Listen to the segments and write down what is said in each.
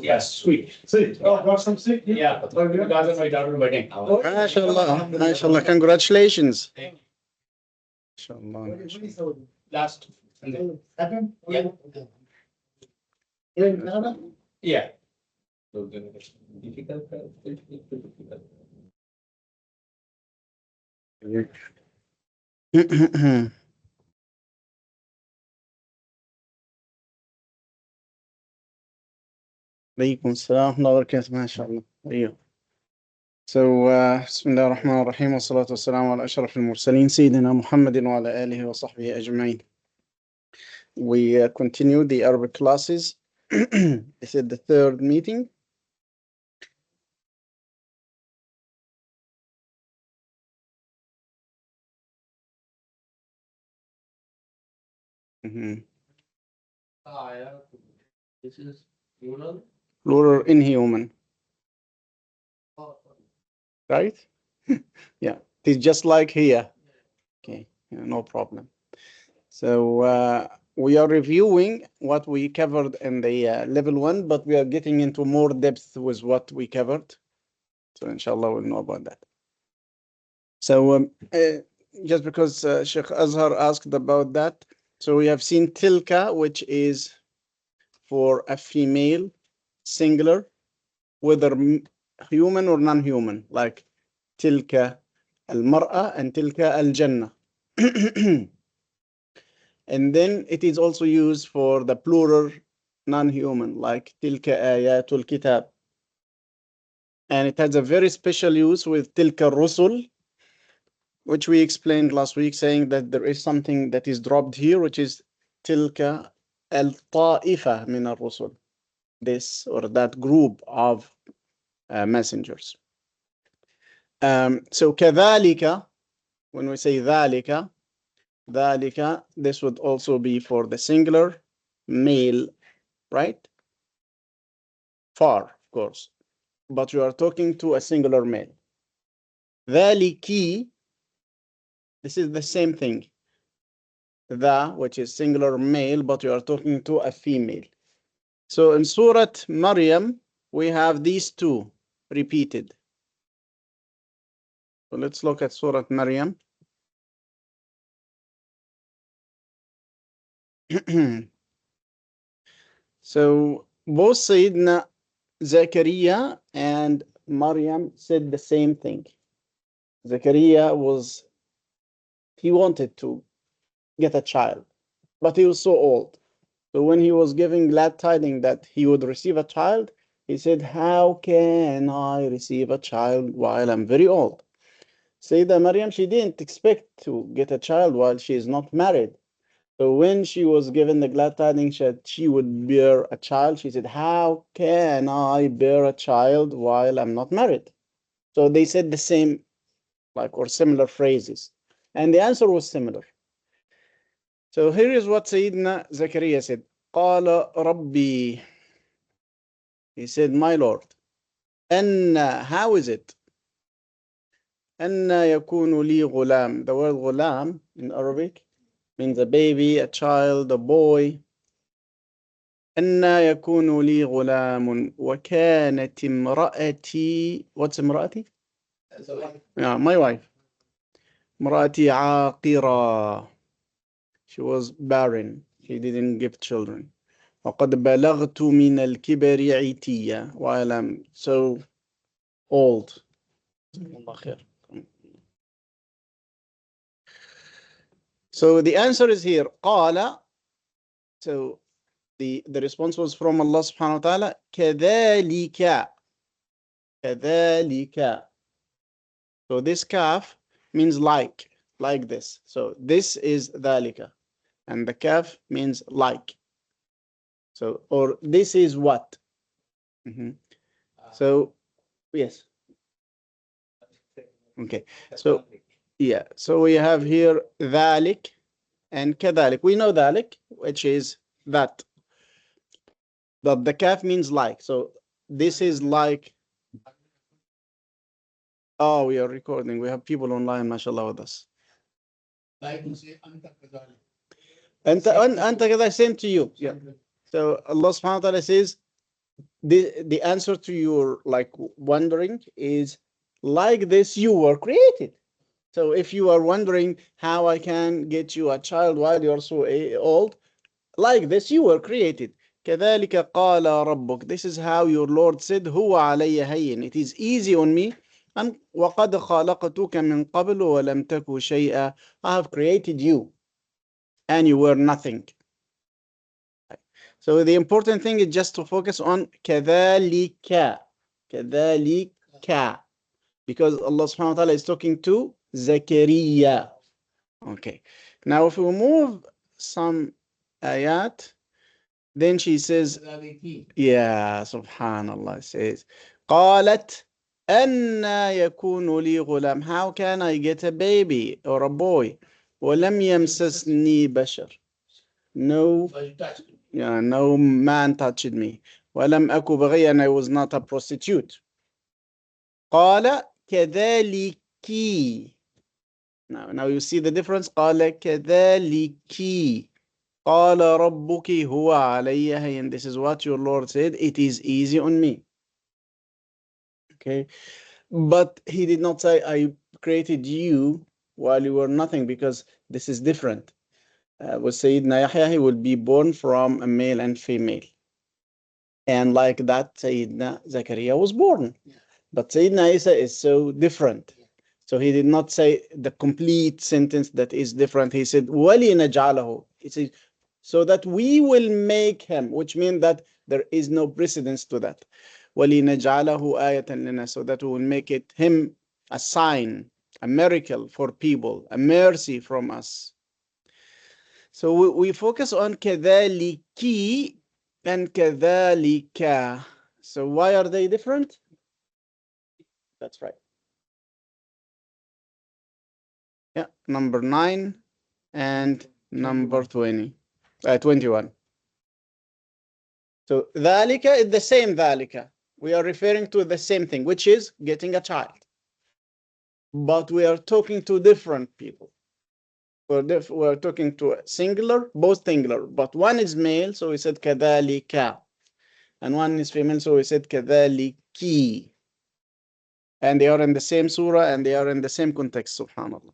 Yes, sweet. Sweet. Oh, got some sweet? Yeah. Regarding my daughter's wedding. MashaAllah, MashaAllah, congratulations. MashaAllah. Last. Second? Yeah. Yeah. عليكم السلام ورحمة الله وبركاته. ما شاء الله. أيوه. So, بسم الله الرحمن الرحيم والصلاة والسلام على أشرف المرسلين سيدنا محمد وعلى آله وصحبه أجمعين. We continue the Arabic classes. This is the third meeting. This is plural. Plural inhuman. Right? Yeah, it's just like here. Okay, yeah, no problem. So we are reviewing what we covered in the level 1, but we are getting into more depth with what we covered. So inshallah we'll know about that. So just because Sheikh Azhar asked about that, so we have seen tilka, which is for a female singular, whether human or non-human, like tilka al-mar'a and tilka al-jannah. And then it is also used for the plural non-human, like tilka ayatul kitab. And it has a very special use with tilka rusul, which we explained last week, saying that there is something that is dropped here, which is tilka al-ta'ifa min ar-rusul, this or that group of messengers. So كذلك, when we say ذلك, ذلك, this would also be for the singular male, right? Far, of course, but you are talking to a singular male. ذلك, this is the same thing. The, which is singular male, but you are talking to a female. So in Surah Maryam, we have these two repeated. So let's look at Surah Maryam. So both Sayyidina Zakaria and Maryam said the same thing. Zakaria he wanted to get a child, but he was so old. So when he was giving glad tidings that he would receive a child, he said, how can I receive a child while I'm very old? Sayyidina Maryam, she didn't expect to get a child while she is not married. So when she was given the glad tidings that she would bear a child, she said, how can I bear a child while I'm not married? So they said the same, or similar phrases. And the answer was similar. So here is what Sayyidina Zakaria said. قال ربي. He said, my Lord. And how is it? أن يكون لي غلام. The word غلام in Arabic means a baby, a child, a boy. أن يكون لي غلام وكانت امرأتي. What's امرأتي? Yeah, my wife. امرأتي عاقرة. She was barren. She didn't give children. وقد بلغت من الكبر عتيا. While I'm so old. الله خير. So the answer is here. قال. So the response was from Allah subhanahu wa ta'ala. كذلك. كذلك. So this kaf means like this. So this is ذلك. And the kaf means like. So, or this is what. So, yes. Okay. So, yeah. So we have here ذلك and كذلك. We know ذلك, which is that. But the kaf means like. So this is like. Oh, we are recording. We have people online, mashallah, with us. Like you say, anta kazalik. أنت كذا same to you. Yeah. So Allah subhanahu wa ta'ala says the answer to your like wondering is like this you were created. So if you are wondering how I can get you a child while you are so old, like this you were created. كذلك قال ربك. This is how your Lord said هو علي هين. It is easy on me. And وقد خلقتك من قبل ولم تك شيئا. I have created you and you were nothing. So the important thing is just to focus on كذلك. كذلك. Because Allah subhanahu wa ta'ala is talking to Zakaria. Okay. Now if we move some ayat, then she says, yeah, subhanallah, says, قالت أَنَّا يَكُونُ لِي غُلَامٌ. How can I get a baby or a boy? وَلَمْ يَمْسَسْنِي بَشَرٌ. No, yeah, no man touched me. وَلَمْ أَكُ بَغِيًّا. And I was not a prostitute. قال كذلك. Now you see the difference. قال كذلك قال ربك هو علي هين. This is what your Lord said. It is easy on me. Okay, but he did not say I created you while you were nothing, because this is different. With Sayyidina Yahya, he will be born from a male and female, and like that Sayyidina Zakaria was born. But Sayyidina Isa is so different. So he did not say the complete sentence that is different. He said, وَلِنَجْعَلَهُ. He said, so that we will make him, which means that there is no precedence to that. وَلِنَجْعَلَهُ آيَةً لِنَا. So that we will make it him a sign, a miracle for people, a mercy from us. So we focus on كَذَلِكِ and كَذَلِكَ. So why are they different? That's right. Yeah, number 9 and number 21. So ذلك is the same ذلك. We are referring to the same thing, which is getting a child. But we are talking to different people. We're talking to singular, both singular. But one is male, so we said كذلك. And one is female, so we said كذلك. And they are in the same surah and they are in the same context, subhanAllah.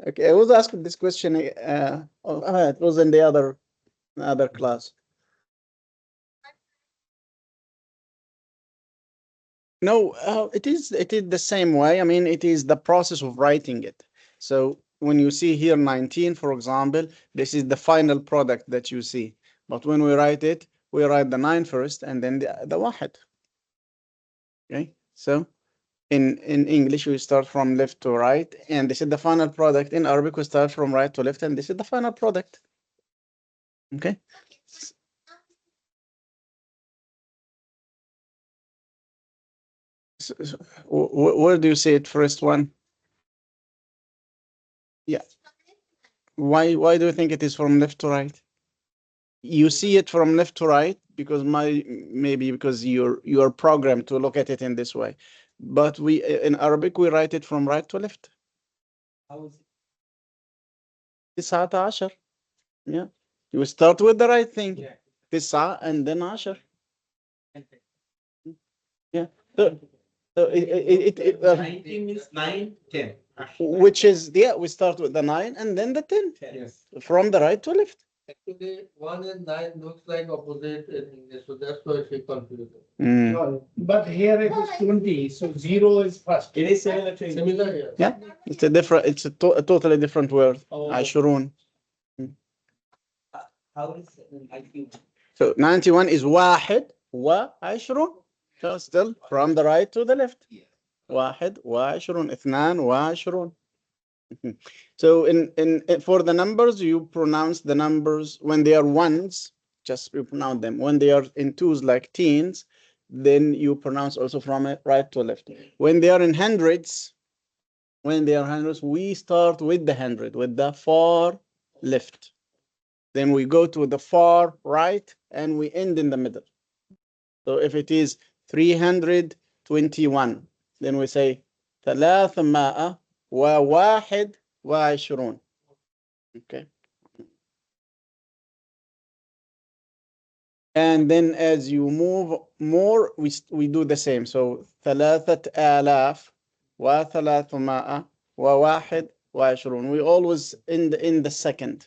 Okay, I was asked this question. It was in the other class. No, it is the same way. I mean, it is the process of writing it. So when you see here 19, for example, this is the final product that you see. But when we write it, we write the 9 first and then the واحد. Okay, so in English, we start from left to right, and this is the final product. In Arabic, we start from right to left, and this is the final product. Okay. So, where do you see it? First one. Yeah. Why do you think it is from left to right? You see it from left to right because maybe because you are programmed to look at it in this way. But we in Arabic we write it from right to left. How is it? 19. Yeah. You start with the right thing. Yeah. 9 and then 10. Yeah. So it 19 means 9, 10. Which is, yeah, we start with the 9 and then the 10. Yes. From the right to left. Actually, 1 and 9 looks like opposite in English, so that's why she confused. No, but here it is 20, so 0 is first. It is similar to English. Similar, yeah. Yeah, it's a totally different word. Oh. عشرون. How is 91? So 91 is واحد وعشرون. So still from the right to the left. Yeah. واحد وعشرون. 22. So in for the numbers, you pronounce the numbers when they are ones, just you pronounce them. When they are in twos like teens, then you pronounce also from right to left. When they are in hundreds, we start with the 100, with the far left. Then we go to the far right and we end in the middle. So if it is 321, then we say 321. Okay. And then as you move more, we do the same. So 3321. We always in the second.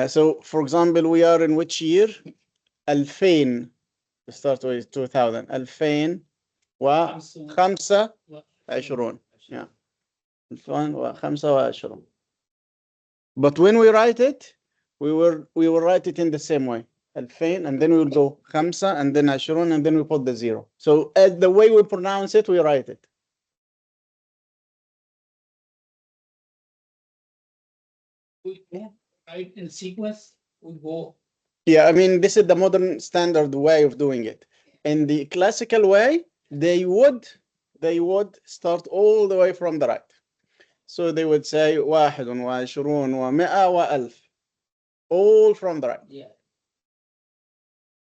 So for example, we are in which year? 2000. We start with 2000. 2025. Yeah. 2025. But when we write it, we will write it in the same way. 2000, and then we will go 5 and then 20, and then we put the 0. So as the way we pronounce it, we write it. We write in sequence, we go. Yeah, I mean, this is the modern standard way of doing it. In the classical way, they would start all the way from the right. So they would say 21 و100 و1000, all from the right. Yeah.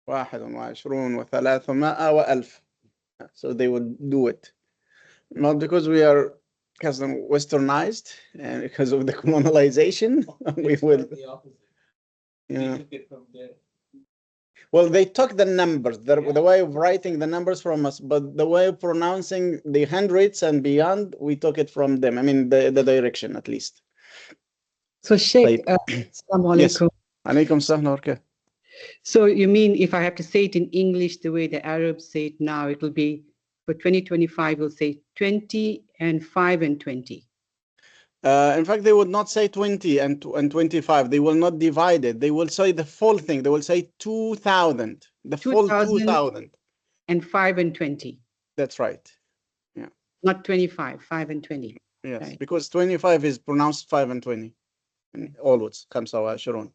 21 و300 و1000. So they would do it. Not because we are westernized and because of the colonization, we will. The opposite. Yeah. We took it from there. Well, they took the numbers, the way of writing the numbers from us, but the way of pronouncing the hundreds and beyond, we took it from them. I mean, the direction at least. So Sheikh, Assalamu Yes. alaikum. Alaikum salam. Okay. So you mean if I have to say it in English the way the Arabs say it now, it will be for 2025, we'll say 20 and 5 and 20. In fact, they would not say 20 and 25. They will not divide it. They will say the full thing. They will say 2000. The full 2000. And 5 and 20. That's right. Yeah. Not 25, 5 and 20. Yes, Right. because 25 is pronounced 5 and 20. And always 25.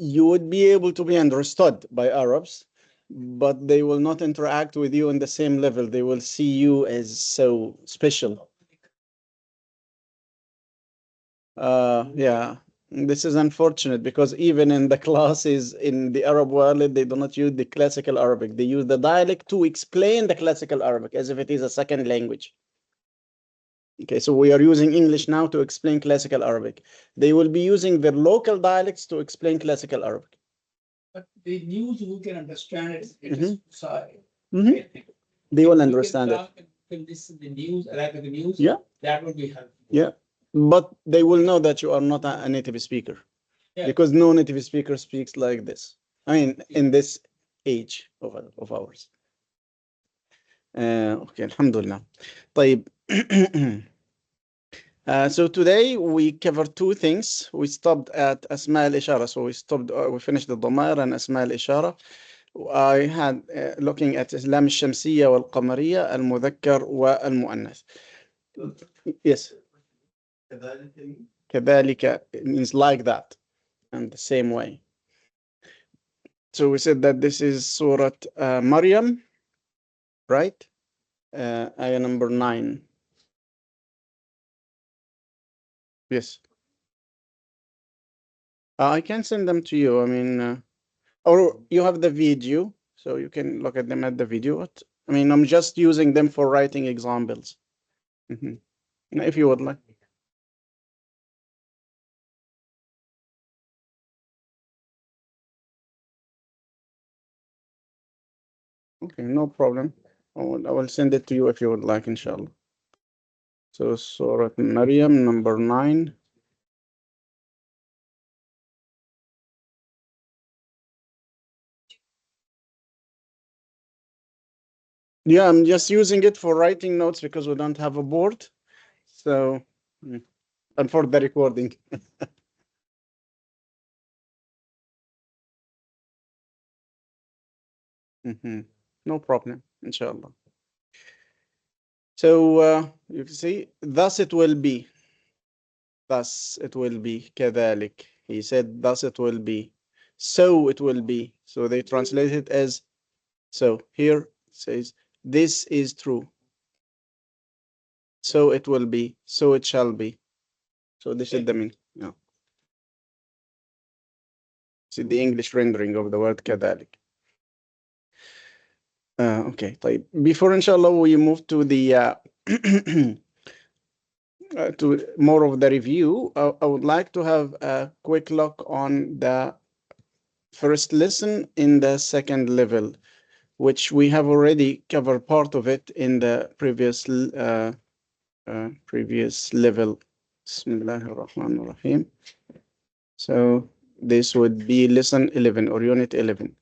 You would be able to be understood by Arabs, but they will not interact with you on the same level. They will see you as so special. Yeah, this is unfortunate because even in the classes in the Arab world, they do not use the classical Arabic. They use the dialect to explain the classical Arabic as if it is a second language. Okay, so we are using English now to explain classical Arabic. They will be using their local dialects to explain classical Arabic. But the news, we can understand it. Mhm. Side. They will understand it. Can listen the news, Arabic news. Yeah. That would be helpful. Yeah, but they will know that you are not a native speaker, Yeah. because no native speaker speaks like this. I mean, in this age of ours. Okay, alhamdulillah. طيب. So today we covered two things. We stopped at أسماء الإشارة. So we finished the ضمائر and أسماء الإشارة. I had looking at إسلام الشمسية والقمرية, المذكر والمؤنث. Yes. كذلك means like that, and the same way. So we said that this is Surah Maryam, right? Ayah number 9. Yes. I can send them to you. I mean, or you have the video, so you can look at them at the video. I mean, I'm just using them for writing examples. If you would like. Okay, no problem. I will send it to you if you would like, inshallah. So Surah Maryam number 9. Yeah, I'm just using it for writing notes because we don't have a board. So, and for the recording. No problem, inshallah. So you can see, thus it will be. Thus it will be. كذلك. He said, thus it will be. So it will be. So they translate it as so. Here it says, this is true. so it will be, so it shall be. So this is the meaning. Yeah. This is the English rendering of the word كذلك. Okay, طيب. Before inshallah we move to the to more of the review, I would like to have a quick look on the first lesson in the second level, which we have already covered part of it in the previous level. Bismillahirrahmanirrahim. So this would be lesson 11 or unit 11.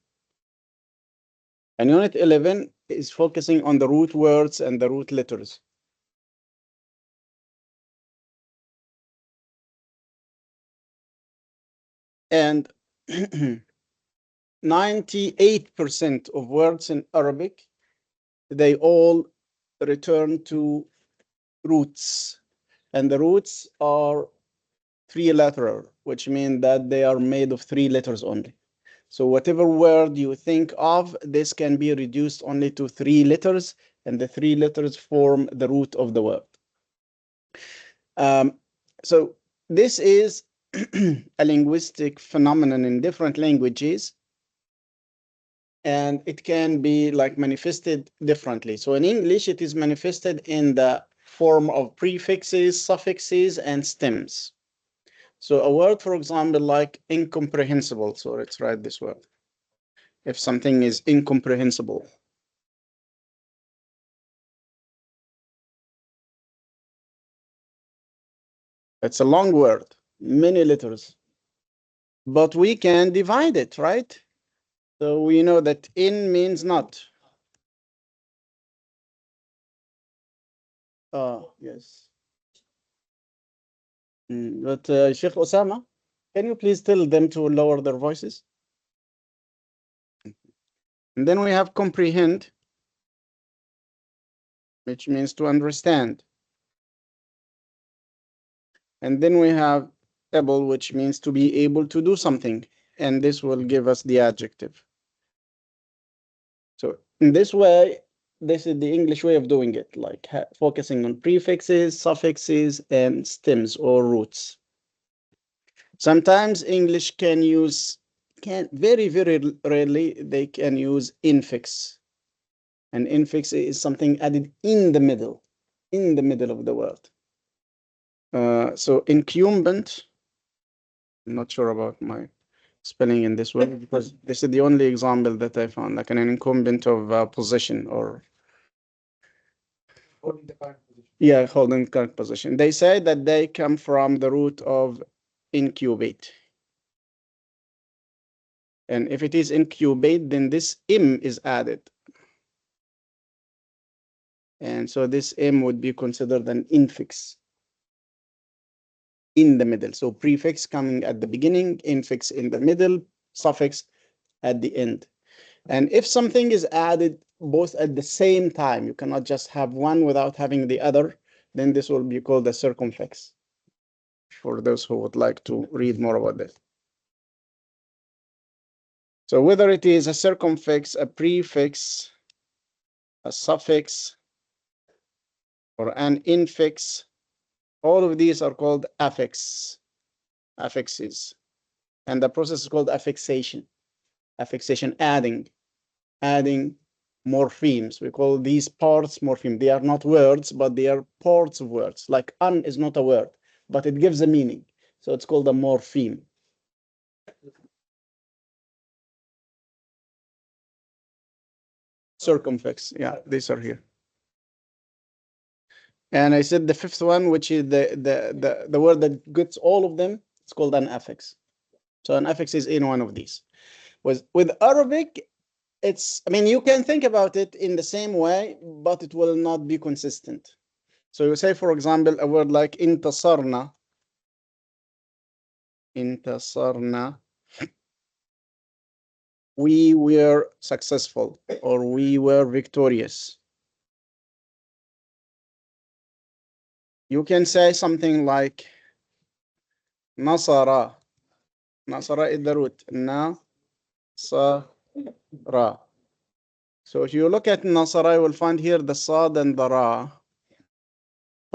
And unit 11 is focusing on the root words and the root letters. And 98% of words in Arabic, they all return to roots. And the roots are three-lettered, which means that they are made of three letters only. So whatever word you think of, this can be reduced only to three letters, and the three letters form the root of the word. So this is a linguistic phenomenon in different languages, and it can be like manifested differently. So in English, it is manifested in the form of prefixes, suffixes, and stems. So a word, for example, like incomprehensible. So let's write this word. If something is incomprehensible. It's a long word, many letters. But we can divide it, right? So we know that in means not. Yes. But Sheikh Osama, can you please tell them to lower their voices? And then we have comprehend, which means to understand. And then we have able, which means to be able to do something. And this will give us the adjective. So in this way, this is the English way of doing it, like focusing on prefixes, suffixes, and stems or roots. Sometimes English very, very rarely, they can use infix. And infix is something added in the middle of the word. So incumbent, I'm not sure about my spelling in this word because this is the only example that I found, like an incumbent of position or Holding the current position. yeah, holding current position. They say that they come from the root of incubate. And if it is incubate, then this im is added. And so this m would be considered an infix in the middle. So prefix coming at the beginning, infix in the middle, suffix at the end. And if something is added both at the same time, you cannot just have one without having the other, then this will be called a circumfix. For those who would like to read more about this. So whether it is a circumfix, a prefix, a suffix, or an infix, all of these are called affixes. And the process is called affixation. Affixation, adding morphemes. We call these parts morpheme. They are not words, but they are parts of words. Like un is not a word, but it gives a meaning. So it's called a morpheme. Circumfix, yeah, these are here. And I said the fifth one, which is the word that gets all of them, it's called an affix. So an affix is in one of these. With Arabic, I mean, you can think about it in the same way, but it will not be consistent. So you say, for example, a word like intasarna. Intasarna. We were successful, or we were victorious. You can say something like nasara. Nasara is the root. Nasara. So if you look at nasara, you will find here the sad and the ra.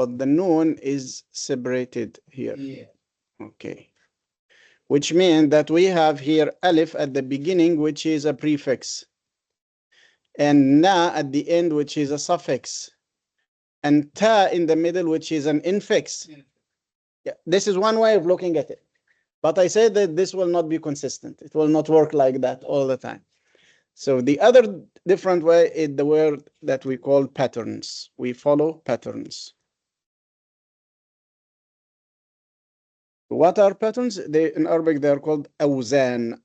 but the noon is separated here. Yeah. Okay. Which means that we have here alif at the beginning, which is a prefix, and na at the end, which is a suffix, and ta in the middle, which is an infix. Yeah, this is one way of looking at it. But I said that this will not be consistent. It will not work like that all the time. So the other different way is the word that we call patterns. We follow patterns. What are patterns? In Arabic, they are called awzan.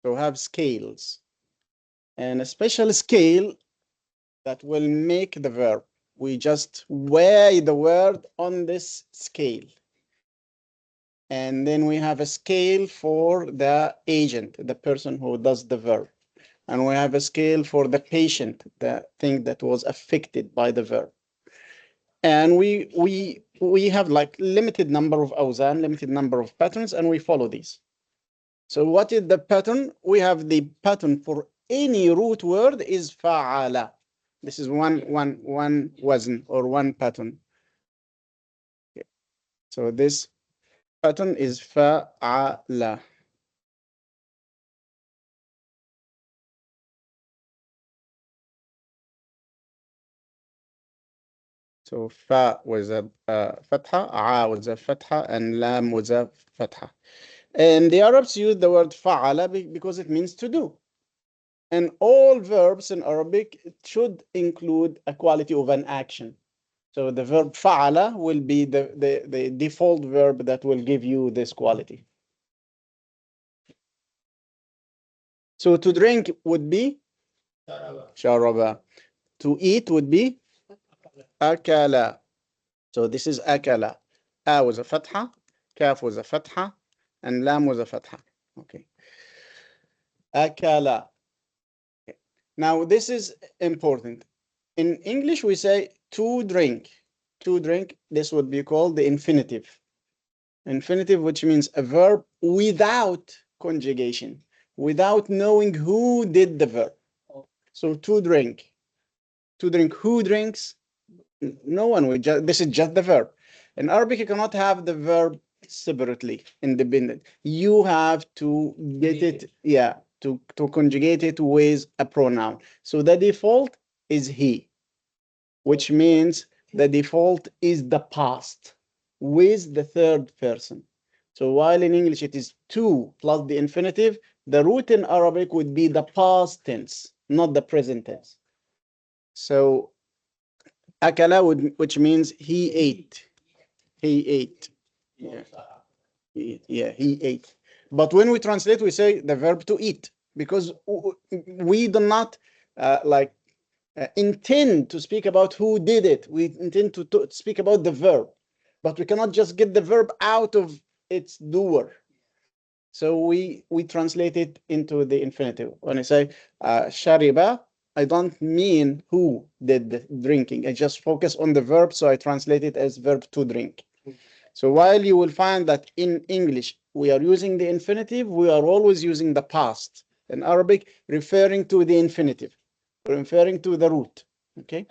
So have scales. And a special scale that will make the verb. We just weigh the word on this scale. And then we have a scale for the agent, the person who does the verb. And we have a scale for the patient, the thing that was affected by the verb. And we have like limited number of awzan, limited number of patterns, and we follow these. So what is the pattern? We have the pattern for any root word is fa'ala. This is one wazn or one pattern. Okay. So this pattern is fa'ala. So fa was a fatha, a was a fatha, and lam was a fatha. And the Arabs use the word fa'ala because it means to do. And all verbs in Arabic should include a quality of an action. So the verb fa'ala will be the default verb that will give you this quality. So to drink would be sharaba. To eat would be akala. So this is akala. A was a fatha, kaf was a fatha, and lam was a fatha. Okay. Akala. Okay. Now this is important. In English, we say to drink. To drink, this would be called the infinitive. Infinitive, which means a verb without conjugation, without knowing who did the verb. So to drink. To drink, who drinks? No one. This is just the verb. In Arabic, you cannot have the verb separately, independent. You have to get it, yeah, to conjugate it with a pronoun. So the default is he, which means the default is the past with the third person. So while in English it is to plus the infinitive, the root in Arabic would be the past tense, not the present tense. So akala, which means he ate. He ate. Yeah. He ate. But when we translate, we say the verb to eat, because we do not intend to speak about who did it. We intend to speak about the verb, but we cannot just get the verb out of its doer. So we translate it into the infinitive. When I say shariba, I don't mean who did the drinking. I just focus on the verb, so I translate it as verb to drink. So while you will find that in English we are using the infinitive, we are always using the past. In Arabic, referring to the infinitive, referring to the root. Okay.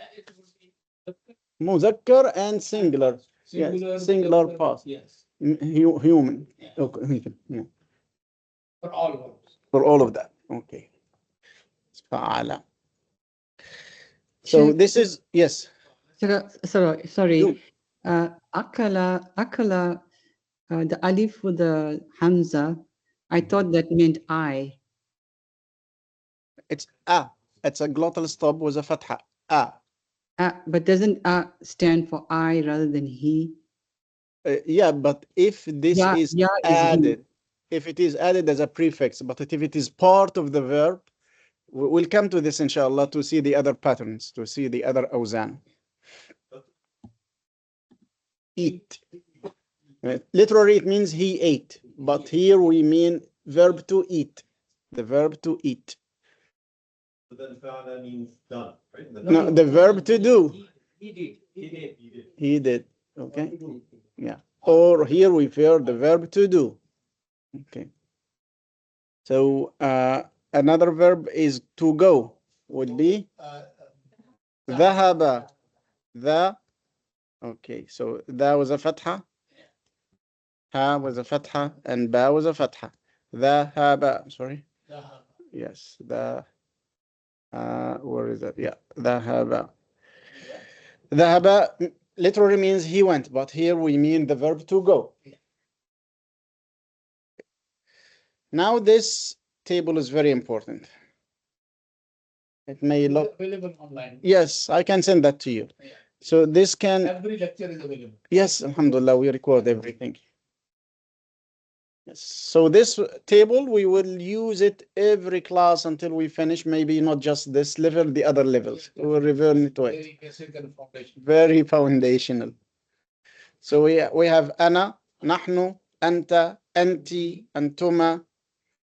Muzakkar and singular. Yes. Singular past. Yes. Human. Yeah. Okay. Yeah. For all of us. For all of that. Okay. Fa'ala. So this is, yes. Sorry. You. Akala, the alif with the hamza, I thought that meant I. It's a. It's a glottal stop with a fatha. A. But doesn't stand for I rather than he? Yeah, but if this is is added, if it is added as a prefix, but if it is part of the verb, we'll come to this inshallah to see the other patterns, to see the other awzan. Eat. Literally, it means he ate, but here we mean verb to eat. The verb to eat. So then fa'ala means done, right? No, the verb to do. He did. He did. He did. He did. Okay. Yeah. Or here we refer the verb to do. Okay. So another verb is to go. Would be ذهب. the. Okay, so that was a fatha. Ha was a fatha and ba was a fatha. Dhahaba. Sorry. Yes, the. Where is that? Yeah, dhahaba. Dhahaba literally means he went, but here we mean the verb to go. Now this table is very important. It may look Available online. yes, I can send that to you. So this can Every lecture is available. yes, alhamdulillah, we record everything. Yes. So this table we will use it every class until we finish, maybe not just this level, the other levels. We will return to it. Very basic and foundation. Very foundational. So we have ana, nahnu, anta, anti, antuma,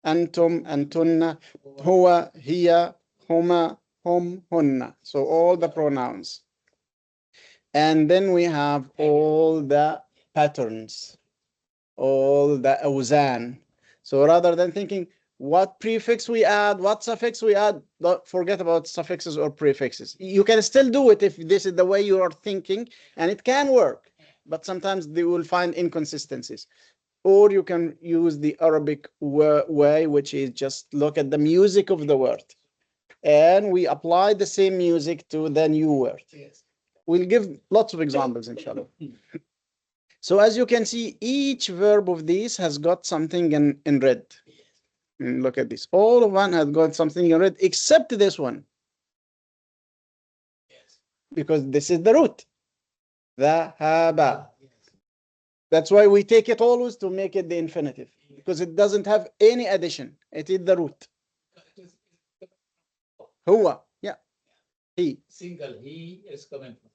antum, antunna, huwa, hiya, huma, hum, hunna. So all the pronouns. And then we have all the patterns, all the awzan. So rather than thinking what prefix we add, what suffix we add, don't forget about suffixes or prefixes. You can still do it if this is the way you are thinking, and it can work, but sometimes they will find inconsistencies. Or you can use the Arabic way, which is just look at the music of the word. And we apply the same music to the new word. Yes. We'll give lots of examples, inshallah. So as you can see, each verb of these has got something in red. And look at this. All of one has got something in red, except this one. Yes. Because this is the root. Dhahaba. Yes. That's why we take it always to make it the infinitive. Because it doesn't have any addition. It is the root. It is Huwa. Yeah. He. single. He is coming from.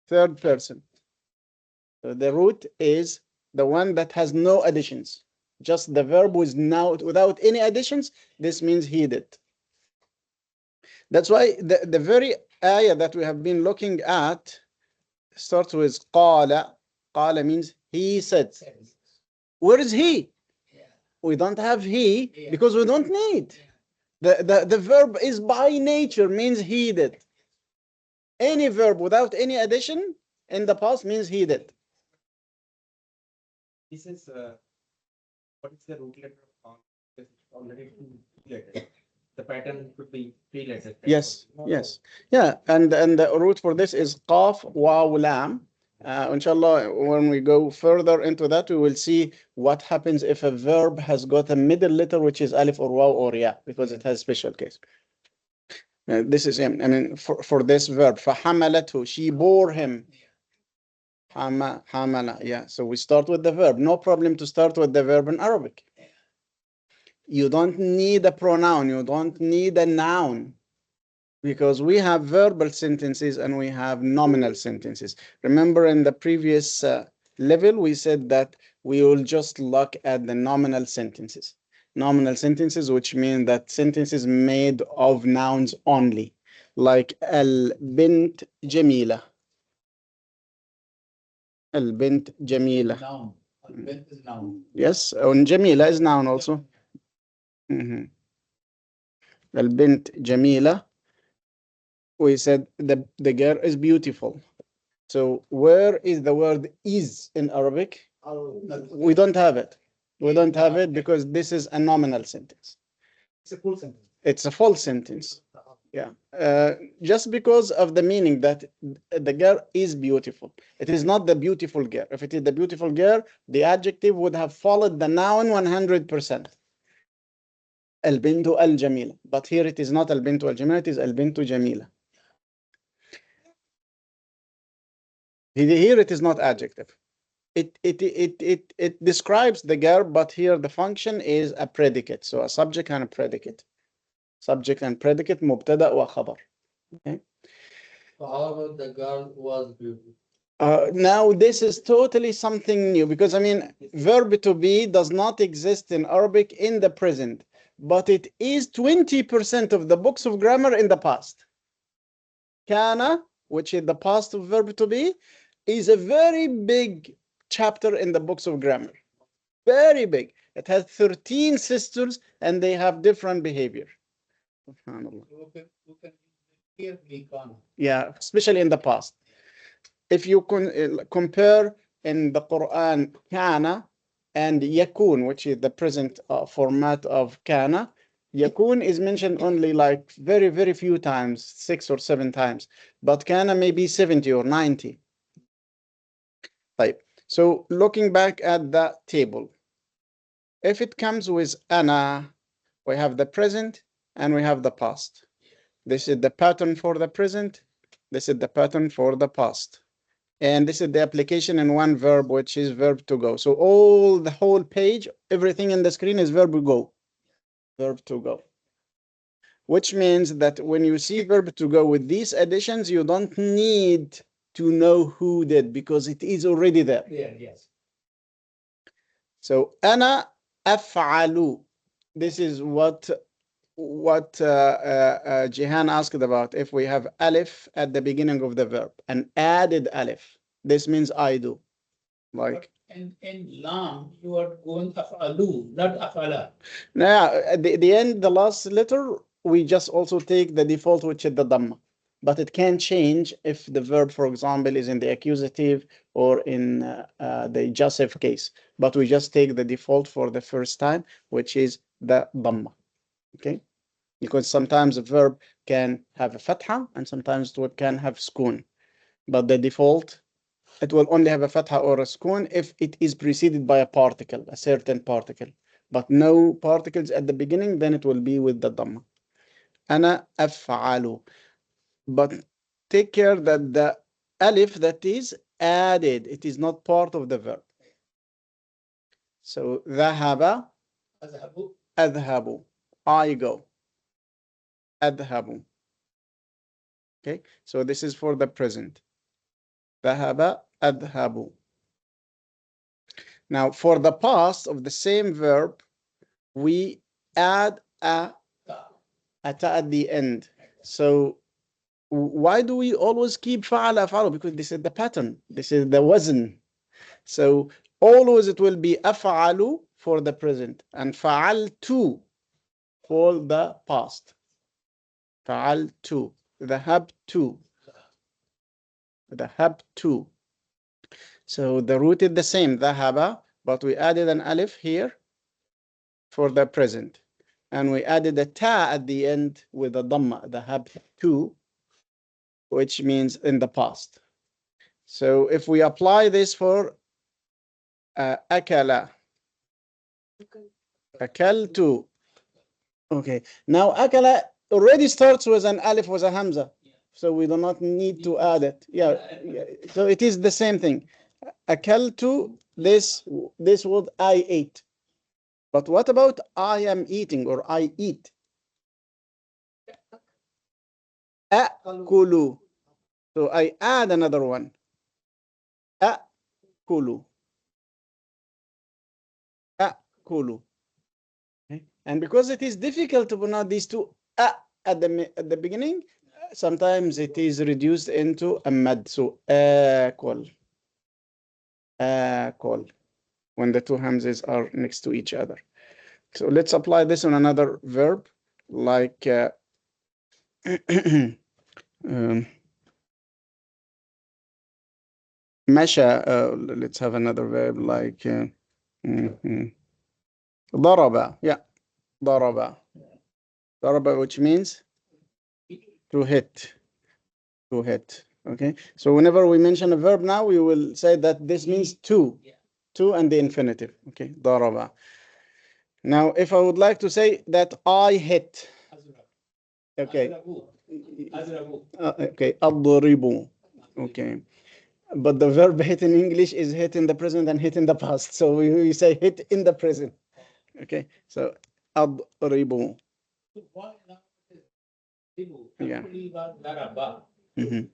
Third person. So the root is the one that has no additions. Just the verb was now without any additions. This means he did. That's why the very ayah that we have been looking at starts with qala. Qala means he said. Says. Where is he? Yeah. We don't have he Yeah. because we don't need. The verb is by nature means he did. Any verb without any addition in the past means he did. This is what is the root letter of this is already two letters. The pattern could be three letters. right? Yes, yes. Yeah, and the root for this is qaf, waw, lam. Inshallah, when we go further into that, we will see what happens if a verb has got a middle letter, which is alif or waw or ya, because it has special case. This is him. I mean, for this verb, فَحَمَلَتْهُ, she bore him. Hamala, yeah. So we start with the verb. No problem to start with the verb in Arabic. You don't need a pronoun. You don't need a noun. Because we have verbal sentences and we have nominal sentences. Remember in the previous level, we said that we will just look at the nominal sentences. Nominal sentences, which mean that sentences made of nouns only. Like al-bint jamila. Al-bint jamila. Noun. Bint is noun. Yes, and jamila is noun also. Al-bint jamila. We said the girl is beautiful. So where is the word is in Arabic? We don't have it. We don't have it because this is a nominal sentence. It's a full sentence. It's a full sentence. Yeah. Just because of the meaning that the girl is beautiful. It is not the beautiful girl. If it is the beautiful girl, the adjective would have followed the noun 100%. Al-bintu al-jamila. But here it is not al-bintu al-jamila, it is al-bintu jamila. Here it is not adjective. It describes the girl, but here the function is a predicate. So a subject and a predicate. Subject and predicate, mubtada wa khabar. Okay. However, the girl was beautiful. Now this is totally something new because I mean verb to be does not exist in Arabic in the present, but it is 20% of the books of grammar in the past. Kana, which is the past of verb to be, is a very big chapter in the books of grammar. Very big. It has 13 sisters and they have different behavior. You can hear the kana. Yeah, especially in the past. if you compare in the Quran kana and yakun, which is the present format of kana, yakun is mentioned only like very, very few times, 6 or 7 times, but kana may be 70 or 90. Right. So looking back at the table, if it comes with ana, we have the present and we have the past. This is the pattern for the present. This is the pattern for the past. And this is the application in one verb, which is verb to go. So the whole page, everything in the screen is verb to go. Verb to go. Which means that when you see verb to go with these additions, you don't need to know who did, because it is already there. Yeah, yes. So ana af'alu. This is what Jihan asked about. If we have alif at the beginning of the verb, an added alif, this means I do. Like in lam, you are going af'alu, not af'ala. now at the end, the last letter, we just also take the default, which is the dhamma. But it can change if the verb, for example, is in the accusative or in the jussive case. But we just take the default for the first time, which is the dhamma. Okay? Because sometimes a verb can have a fatha and sometimes it can have sukun. But the default, it will only have a fatha or a sukun if it is preceded by a particle, a certain particle. But no particles at the beginning, then it will be with the dhamma. Ana af'alu. But take care that the alif that is added, it is not part of the verb. So ذهب, أذهب, I go. أذهب. Okay, so this is for the present. ذهب أذهب. Now for the past of the same verb, we add a ta at the end. So why do we always keep فعل أفعله? Because this is the pattern. This is the wazn. So always it will be أفعل for the present and فعلت for the past. فعلت. ذهبت. ذهبت. So the root is the same, ذهب, but we added an alif here for the present. And we added a ta at the end with a dhamma, ذهبت, which means in the past. So if we apply this for أكل, أكلت. Okay, now أكل already starts with an alif, with a hamza. So we do not need to add it. Yeah. So it is the same thing. أكلت, this word I ate. But what about I am eating or I eat? أكل. So I add another one. أكل. أكل. Okay. And because it is difficult to pronounce these two at the beginning, sometimes it is reduced into a mad. So أكل. أكل. When the two hamzas are next to each other. So let's apply this on another verb, like Masha. Let's have another verb like ضرب. Yeah, ضرب. ضرب, which means to hit. To hit. Okay. So whenever we mention a verb now, we will say that this means to. To and the infinitive. Okay. ضرب. Now, if I would like to say that I hit. Okay. Okay. أضرب. Okay. But the verb hit in English is hit in the present and hit in the past. So we say hit in the present. Okay. So أضرب. Yeah. Mm-hmm.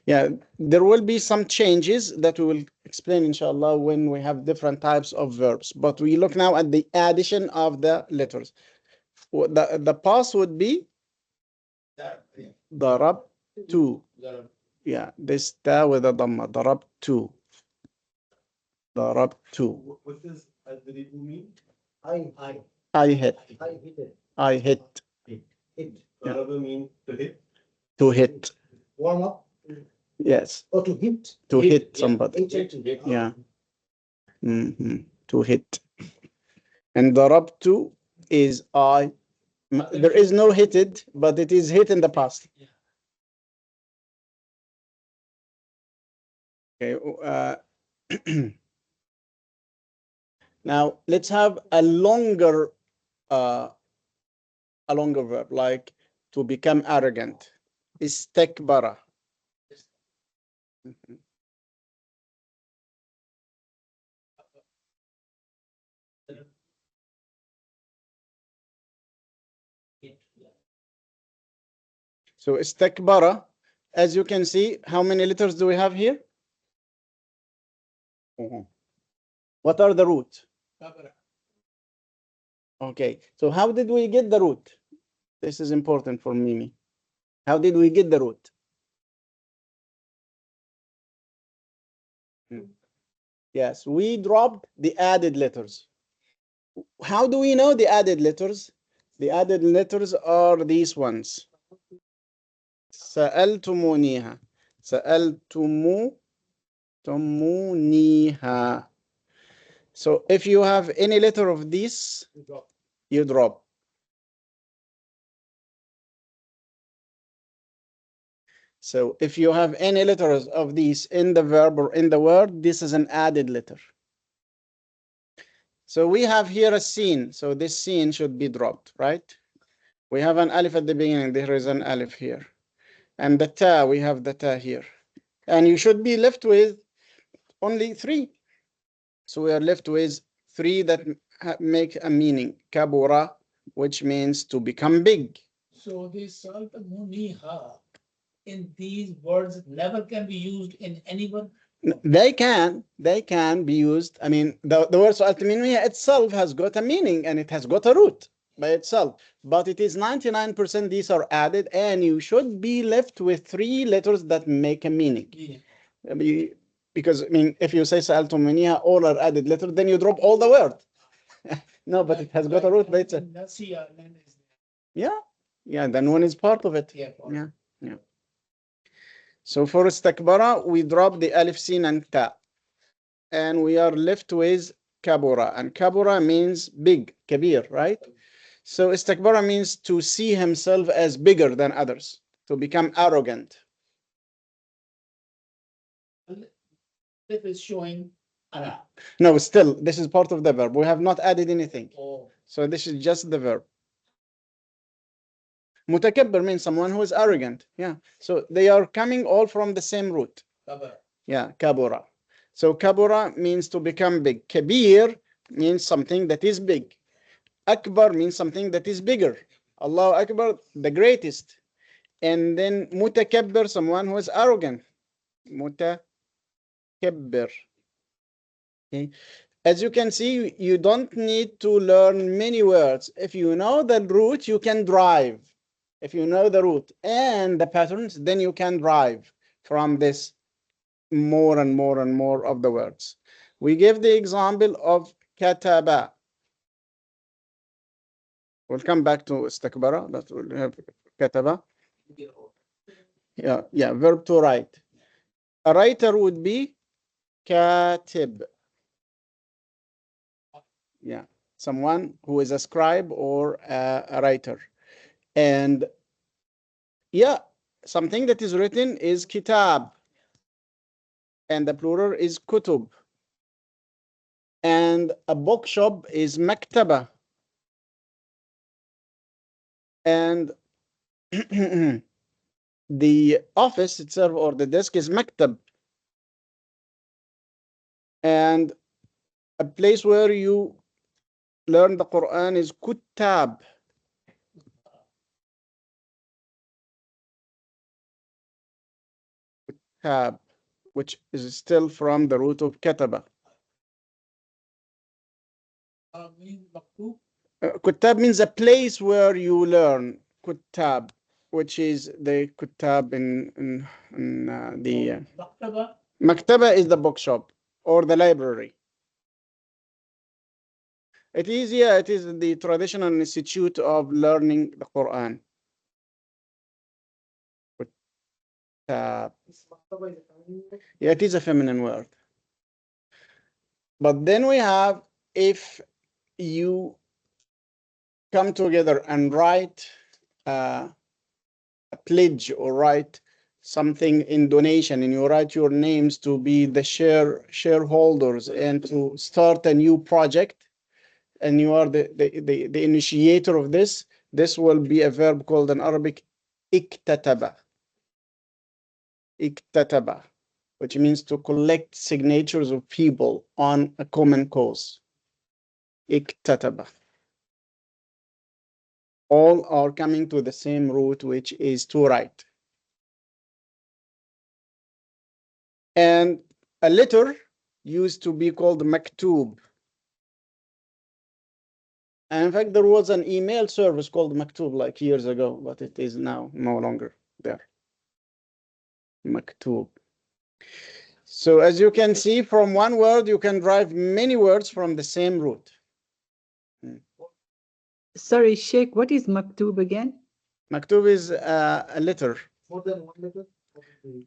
Yeah, there will be some changes that we will explain, inshallah, when we have different types of verbs. But we look now at the addition of the letters. The past would be ضربت. Yeah, this ta with a dhamma. ضربت. ضربت. What does adribu mean? I hit. I hit. Hit. Daraba mean to hit. To hit. Warm up. Yes, Or to hit. to hit yeah. somebody. Hit, to hit. Yeah. To hit. And darabtu is I. There is no hitted, but it is hit in the past. Okay. Now let's have a longer verb, like to become arrogant. Istakbara. So istakbara, as you can see, how many letters do we have here? What are the root? Okay, so how did we get the root? This is important for Mimi. How did we get the root? Yes, we dropped the added letters. How do we know the added letters? The added letters are these ones. سألتمونيها. سألتمونيها. So if you have any letter of these, you drop. So if you have any letters of these in the verb or in the word, this is an added letter. So we have here a sin. So this sin should be dropped, right? We have an alif at the beginning. There is an alif here. And the ta, we have the ta here. And you should be left with only 3. So we are left with 3 that make a meaning. Kabura, which means to become big. So this Saltamuniha in these words never can be used in anyone. They can be used. I mean, the word Saltamuniha itself has got a meaning and it has got a root by itself. But it is 99% these are added, and you should be left with 3 letters that make a meaning. Yeah. Because, I mean, if you say Saltamuniha, all are added letters, then you drop all the word. No, but it has got a root by itself. Yeah, then one is part of it. Yeah. So for istakbara, we drop the alif, sin, and ta. And we are left with kabura. And kabura means big, kabir, right? So istakbara means to see himself as bigger than others, to become arrogant. This is showing ana. No, still, this is part of the verb. We have not added anything. Oh. So this is just the verb. Mutakabbir means someone who is arrogant. Yeah. So they are coming all from the same root. Kabura. Yeah, kabura. So kabura means to become big. Kabir means something that is big. Akbar means something that is bigger. Allahu Akbar, the greatest. And then mutakabbir, someone who is arrogant. Mutakabbir. Okay. As you can see, you don't need to learn many words. If you know the root, you can drive. If you know the root and the patterns, then you can drive from this more and more and more of the words. We give the example of kataba. We'll come back to istakbara, but we'll have kataba. Yeah, verb to write. A writer would be katib. Yeah, someone who is a scribe or a writer. And yeah, something that is written is kitab. And the plural is kutub. And a bookshop is maktaba. And the office itself or the desk is maktab. And a place where you learn the Quran is kuttab. Kuttab, which is still from the root of kataba. Kuttab means a place where you learn. Kuttab, which is the kuttab in the maktaba is the bookshop or the library. It is the traditional institute of learning the Quran. Yeah, it is a feminine word. But then we have, if you come together and write a pledge or write something in donation, and you write your names to be the shareholders and to start a new project, and you are the initiator of this will be a verb called in Arabic iktataba. Iktataba, which means to collect signatures of people on a common cause. Iktataba. All are coming to the same root, which is to write. And a letter used to be called maktub. And in fact, there was an email service called maktub like years ago, but it is now no longer there. Maktub. So as you can see, from one word, you can derive many words from the same root. Sorry, Sheikh, what is maktub again? Maktub is a letter. More than one letter?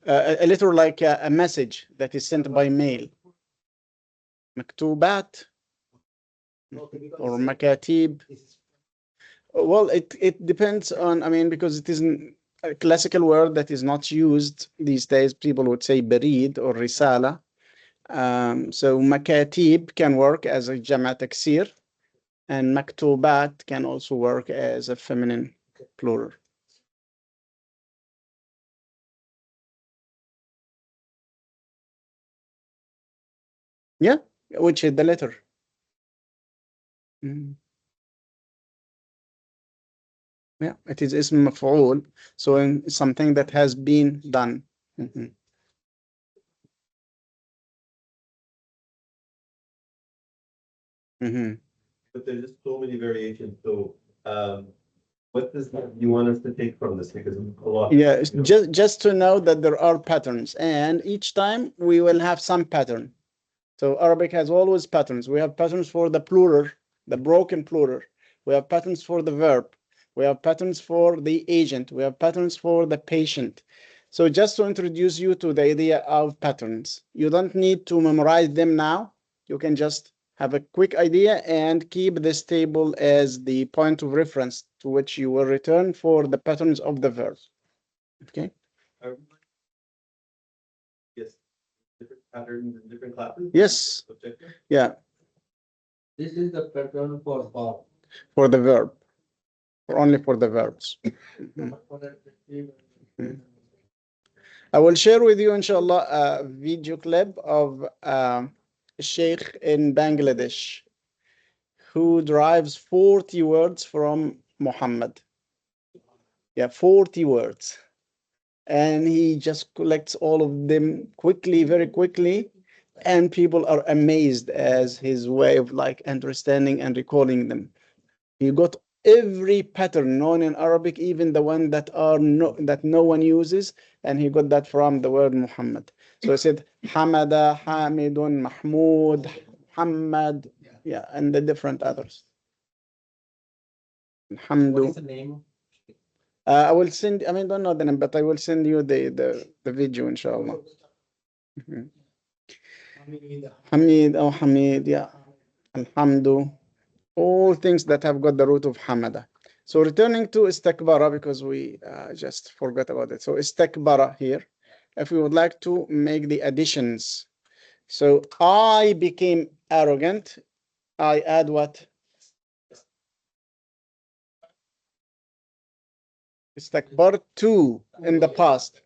A letter like a message that is sent by mail. Maktubat or makatib. Well, it depends on, I mean, because it isn't a classical word that is not used these days. People would say barid or risala. So makatib can work as a jama' taksir, and maktubat can also work as a feminine plural. Yeah, which is the letter. Yeah, it is ism maf'ul, so in something that has been done. But there's just so many variations. So, what does you want us to take from this? Because a lot. Yeah, just to know that there are patterns, and each time we will have some pattern. So Arabic has always patterns. We have patterns for the plural, the broken plural. We have patterns for the verb. We have patterns for the agent. We have patterns for the patient. So just to introduce you to the idea of patterns, you don't need to memorize them now. You can just have a quick idea and keep this table as the point of reference to which you will return for the patterns of the verb. Okay? Yes. Different patterns and different classes? Yes. Subjective? Yeah. This is the pattern for verb. For the verb. Or only for the verbs. I will share with you, inshallah, a video clip of a sheikh in Bangladesh who derives 40 words from Muhammad. Yeah, 40 words. And he just collects all of them quickly, very quickly. And people are amazed as his way of like understanding and recalling them. He got every pattern known in Arabic, even the one that no one uses, and he got that from the word Muhammad. So he said Hamada, Hamidun, Mahmud, Muhammad, yeah, and the different others. What Hamdu. is the name? I will send. I mean, don't know the name, but I will send you the video, inshallah. Hamid or Hamid, yeah, Alhamdu. All things that have got the root of Hamada. So returning to istakbara, because we just forgot about it. So istakbara here, if we would like to make the additions. So I became arrogant. I add what? Istakbartu in the past.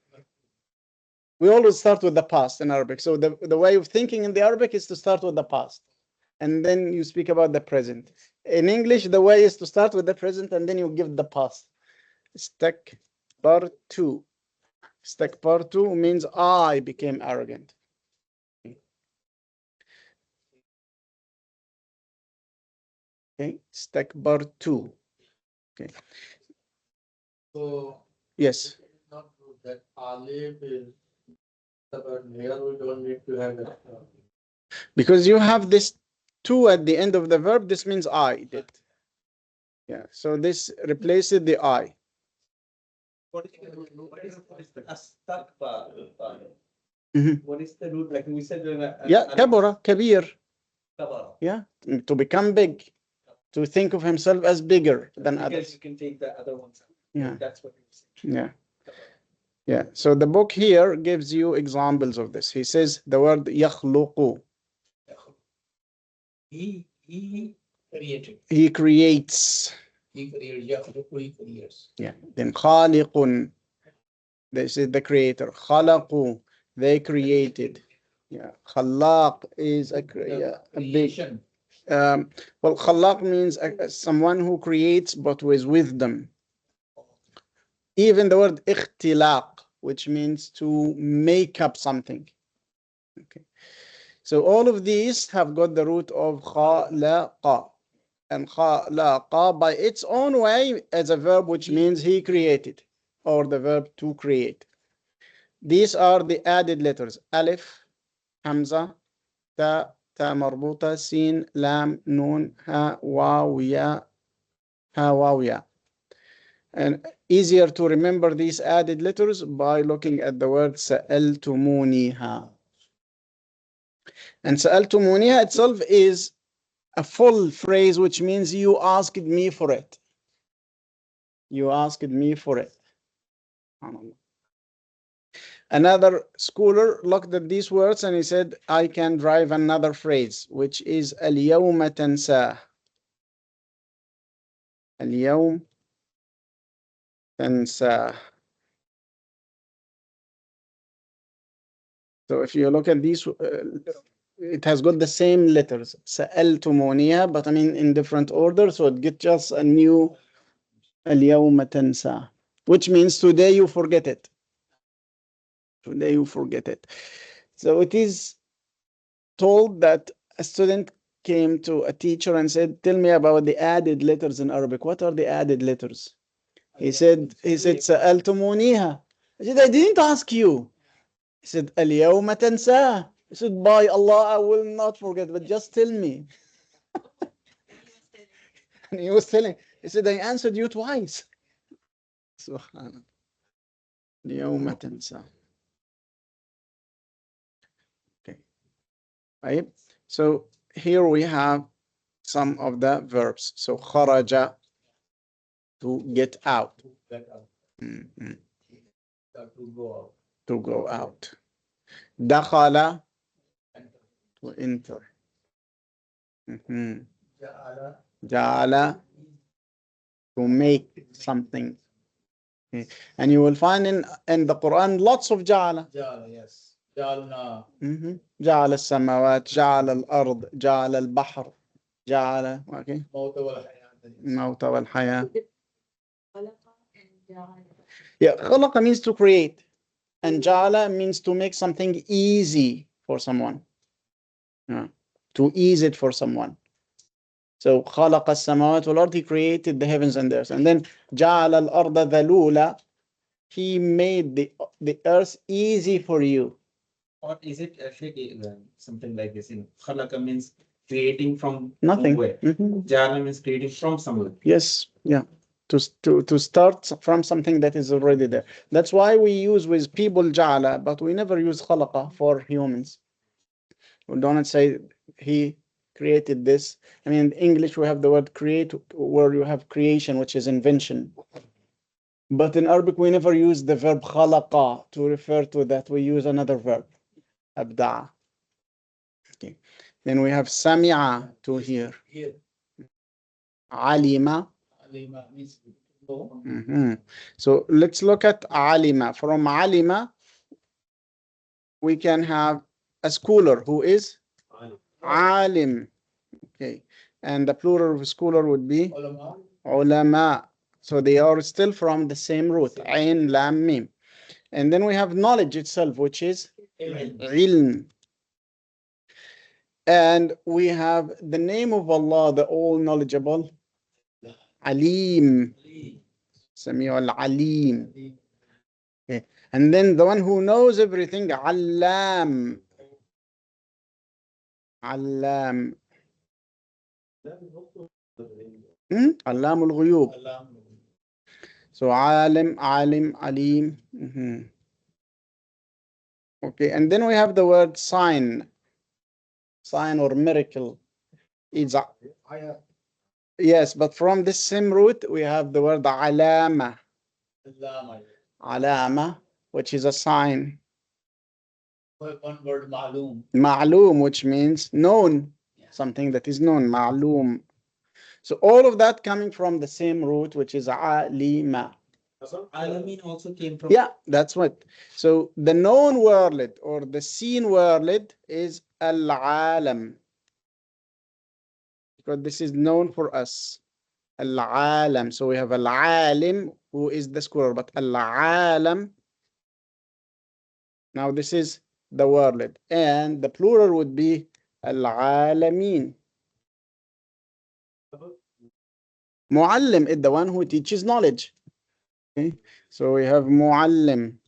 We always start with the past in Arabic. So the way of thinking in the Arabic is to start with the past. And then you speak about the present. In English, the way is to start with the present and then you give the past. Istakbartu. Istakbartu means I became arrogant. Okay, istakbartu. Okay. So. Yes. It's not true that Alif is about here, we don't need to have that. Because you have this two at the end of the verb, this means I did. Yeah, so this replaces the I. What is the stuck bar? Mhm. What is the root? Like we said, Yeah, kabura, kabir. kabara. Yeah, to become big, to think of himself as bigger than Because others. you can take the other ones out. Yeah. That's what you said. Yeah. Yeah. So the book here gives you examples of this. He says the word يخلق. He created. He creates. He created. يخلق, he creates. Yeah. Then خالق. This is the creator. خلقوا. They created. Yeah. خلاق is a big. Creation. Well, خلاق means someone who creates but with wisdom. Even the word اختلاق, which means to make up something. Okay. So all of these have got the root of خلق. And خلق by its own way as a verb, which means he created, or the verb to create. These are the added letters. Alif, Hamza, Ta, Ta marbuta, Sin, Lam, Nun, Ha, Waw, Ya, Ha, Waw, Ya. And easier to remember these added letters by looking at the word سألتمونيها. And سألتمونيها itself is a full phrase, which means you asked me for it. You asked me for it. Another scholar looked at these words and he said, I can drive another phrase, which is اليوم تنساه. اليوم تنساه. So if you look at these, it has got the same letters. سألتمونيها, but I mean in different order, so it gets just a new اليوم تنساه, which means today you forget it. Today you forget it. So it is told that a student came to a teacher and said, tell me about the added letters in Arabic. What are the added letters? He said سألتمونيها. I said, I didn't ask you. He said, اليوم تنساه. He said, by Allah, I will not forget, but just tell me. And he was telling, he said, I answered you twice. Subhanallah. اليوم تنساه. Okay. Right? So here we have some of the verbs. So خرج, to get out. Mhm. To go out. To go out. دخل, to enter. Mhm. جعل, to make something. Okay. And you will find in the Quran lots of جعل. Jala, yes. Jalna. جعل السماوات, جعل الأرض, جعل البحر, جعل, okay. Mawta wal hayat. الموت والحياة. Yeah, خلق means to create, and جعل means to make something easy for someone. Yeah. To ease it for someone. So خلق السماوات والأرض, he created the heavens and the earth. And then جعل الأرض ذلولا, he made the earth easy for you. Or is it actually something like this? In khalaka means creating from Nothing. nowhere. Jala means creating from somewhere. Yes, yeah. To start from something that is already there. That's why we use with people جعل, but we never use خلق for humans. We don't say he created this. I mean, in English we have the word create, where you have creation, which is invention. But in Arabic we never use the verb خلق to refer to that. We use another verb, أبدع. Okay. Then we have سمع, to hear. Here. علم. Alima means to Mhm. So let's look at alima. From alima, we can have a scholar who is alim. Okay. And the plural of scholar would be Ulama. ulama. So they are still from the same root, ain, lam, mim. And then we have knowledge itself, which is Ilm. ilm. And we have the name of Allah, the all knowledgeable, alim. Sami al-alim. Okay. And then the one who knows everything, Allam. Allam. Allam al-ghuyub. Alam. So So alim, alim, alim. Mhm. Okay, and then we have the word sign. Sign or miracle. It's a, yes, but from this same root, we have the word alama. Alama, which is a sign. One word, ma'loom. Ma'loom, which means known. Something that is known. Ma'loom. So all of that coming from the same root, which is alima. Alamin also came from. Yeah, that's what. So the known world or the seen world is al-alam. Because this is known for us. Al-alam. So we have al-alim, who is the scholar, but al-alam. Now this is the world. And the plural would be al-alamin. Muallim is the one who teaches knowledge. Okay, so we have muallim.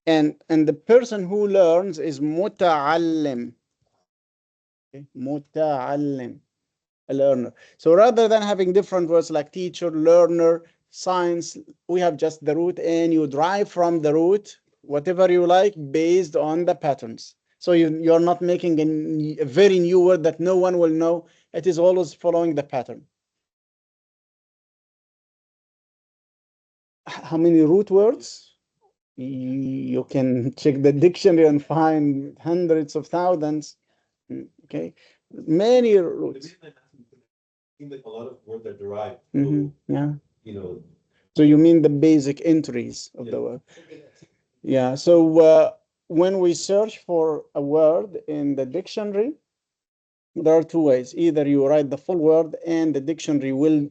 And the person who learns is muta'allim. Okay, muta'allim, a learner. So rather than having different words like teacher, learner, science, we have just the root, and you derive from the root whatever you like based on the patterns. So you're not making a very new word that no one will know. It is always following the pattern. How many root words? You can check the dictionary and find hundreds of thousands. Okay, many roots. It seems like a lot of words are derived. Mhm, yeah. You know, So you mean the basic entries of the word? Yeah. So when we search for a word in the dictionary, there are two ways. Either you write the full word and the dictionary will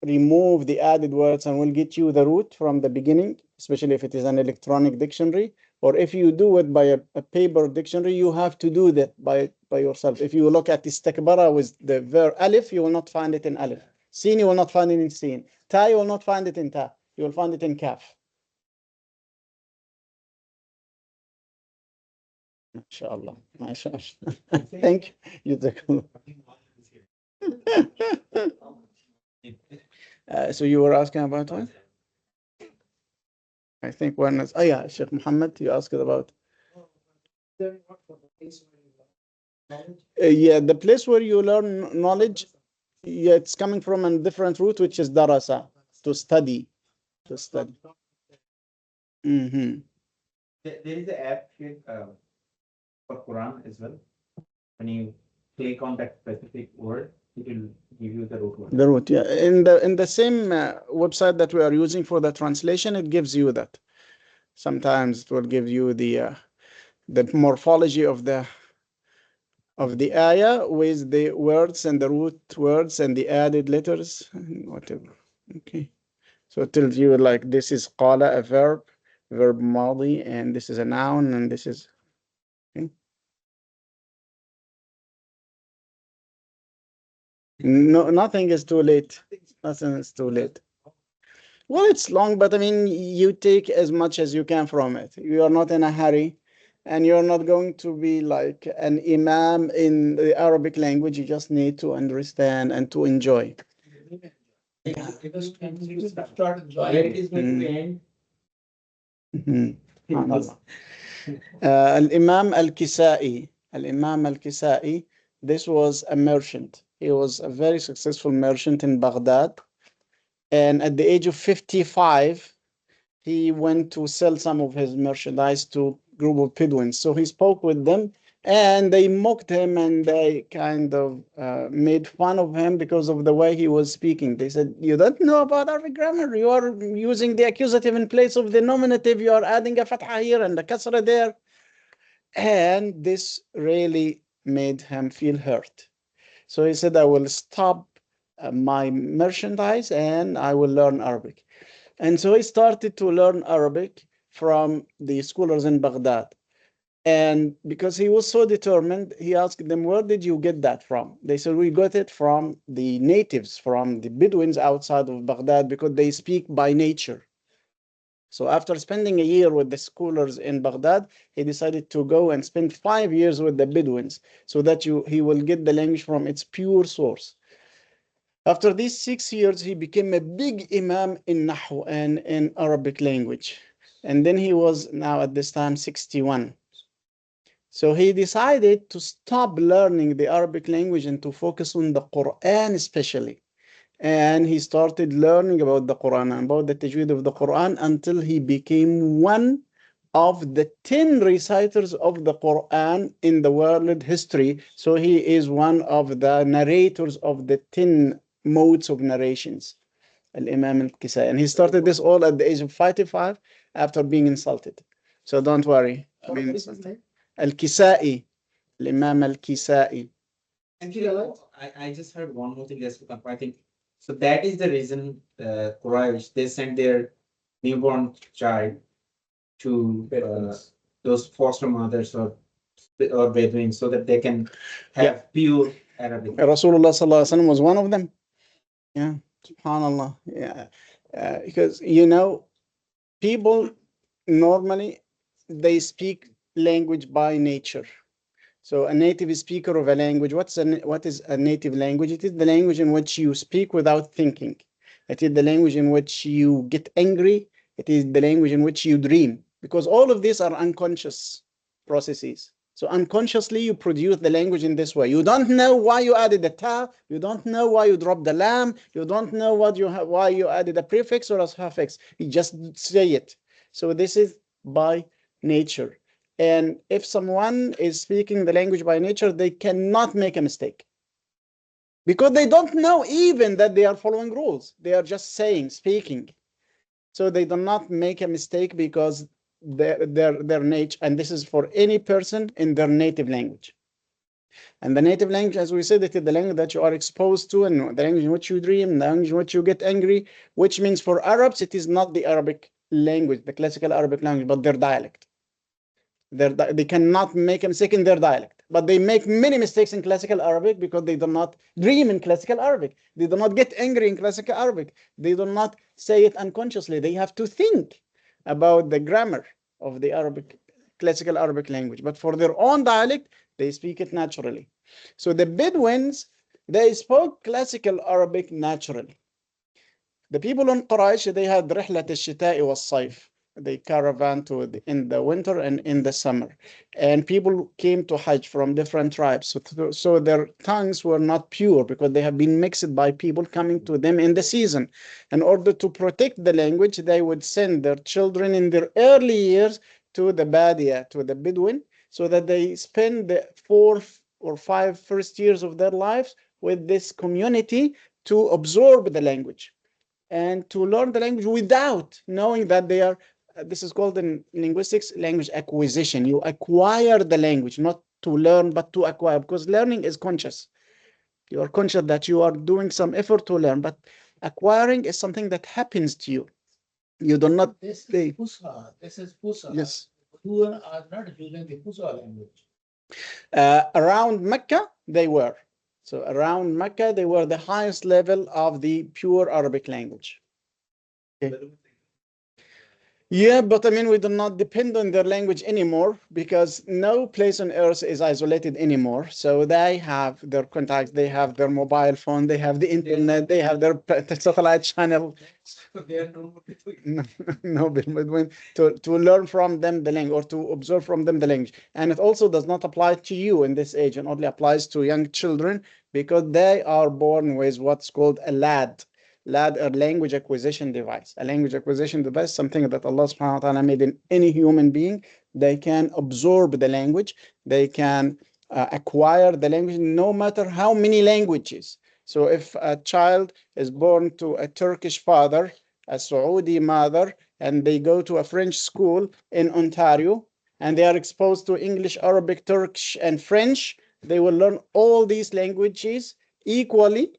remove the added words and will get you the root from the beginning, especially if it is an electronic dictionary. Or if you do it by a paper dictionary, you have to do that by yourself. If you look at istakbara with the verb alif, you will not find it in alif. Sin, you will not find it in sin. Ta, you will not find it in ta. You will find it in kaf. MashaAllah. MashaAllah. Thank you. So you were asking about what? I think one is, oh yeah, Sheikh Muhammad, you asked about. Yeah, the place where you learn knowledge, yeah, it's coming from a different root, which is darasa, to study. To study. Mm-hmm. There is an app here for Quran as well. When you click on that specific word, it will give you the root word. The root, yeah. In the same website that we are using for the translation, it gives you that. Sometimes it will give you the morphology of the ayah with the words and the root words and the added letters and whatever. Okay. So it tells you like this is qala, a verb madi, and this is a noun, and this is. Okay. No, nothing is too late. Nothing is too late. Well, it's long, but I mean, you take as much as you can from it. You are not in a hurry, and you're not going to be like an imam in the Arabic language. You just need to understand and to enjoy. Because you start enjoying Where it. it is going to end. Mhm. SubhanAllah. Al-Imam al-Kisai. Al-Imam al-Kisai, this was a merchant. He was a very successful merchant in Baghdad. And at the age of 55, he went to sell some of his merchandise to a group of Bedouins. So he spoke with them, and they mocked him, and they kind of made fun of him because of the way he was speaking. They said, "You don't know about Arabic grammar. You are using the accusative in place of the nominative. You are adding a fatha here and a kasra there." And this really made him feel hurt. So he said, "I will stop my merchandise and I will learn Arabic." And so he started to learn Arabic from the scholars in Baghdad. And because he was so determined, he asked them, "Where did you get that from?" They said, "We got it from the natives, from the Bedouins outside of Baghdad, because they speak by nature." So after spending a year with the scholars in Baghdad, he decided to go and spend 5 years with the Bedouins so that he will get the language from its pure source. After these 6 years, he became a big imam in Nahu and in Arabic language. And then he was now at this time 61. So he decided to stop learning the Arabic language and to focus on the Quran especially. And he started learning about the Quran and about the tajweed of the Quran until he became one of the 10 reciters of the Quran in the world history. So he is one of the narrators of the 10 modes of narrations, Al-Imam al-Kisai. And he started this all at the age of 55 after being insulted. So don't worry. What is his name? Al-Kisai, Al-Imam al-Kisai. Actually, I just heard one more thing. I think so. That is the reason Quraysh they sent their newborn child to those foster mothers or Bedouins so that they can have Yeah. pure Arabic. Rasulullah sallallahu alaihi wasallam was one of them. Yeah, subhanallah. Yeah, because you know, people normally they speak language by nature. So a native speaker of a language, what is a native language? It is the language in which you speak without thinking. It is the language in which you get angry. It is the language in which you dream. Because all of these are unconscious processes. So unconsciously you produce the language in this way. You don't know why you added the ta. You don't know why you dropped the lam. You don't know why you added a prefix or a suffix. You just say it. So this is by nature. And if someone is speaking the language by nature, they cannot make a mistake. Because they don't know even that they are following rules. They are just speaking. So they do not make a mistake because their nature, and this is for any person in their native language. And the native language, as we said, it is the language that you are exposed to and the language in which you dream, the language in which you get angry, which means for Arabs, it is not the Arabic language, the classical Arabic language, but their dialect. They cannot make a mistake in their dialect, but they make many mistakes in classical Arabic because they do not dream in classical Arabic. They do not get angry in classical Arabic. They do not say it unconsciously. They have to think about the grammar of the classical Arabic language. But for their own dialect, they speak it naturally. So the Bedouins, they spoke classical Arabic naturally. The people in Quraysh, they had رحلة الشتاء والصيف. They caravan in the winter and in the summer. And people came to Hajj from different tribes. So their tongues were not pure because they have been mixed by people coming to them in the season. In order to protect the language, they would send their children in their early years to the Badia, to the Bedouin, so that they spend the 4 or 5 first years of their lives with this community to absorb the language and to learn the language without knowing that they are. This is called in linguistics language acquisition. You acquire the language, not to learn, but to acquire, because learning is conscious. You are conscious that you are doing some effort to learn, but acquiring is something that happens to you. You do not. This is Fusha. This is Fusha. Yes. Who are not using the Fusha language. Around Mecca, they were. So around Mecca, they were the highest level of the pure Arabic language. Okay. Yeah, but I mean, we do not depend on their language anymore because no place on earth is isolated anymore. So they have their contacts, they have their mobile phone, they have the internet, they have their satellite channel. No, Bedouin to learn from them the language or to observe from them the language. And it also does not apply to you in this age and only applies to young children because they are born with what's called a LAD, a language acquisition device. A language acquisition device, something that Allah subhanahu wa ta'ala made in any human being. They can absorb the language. They can acquire the language no matter how many languages. So if a child is born to a Turkish father, a Saudi mother, and they go to a French school in Ontario, and they are exposed to English, Arabic, Turkish, and French, they will learn all these languages equally.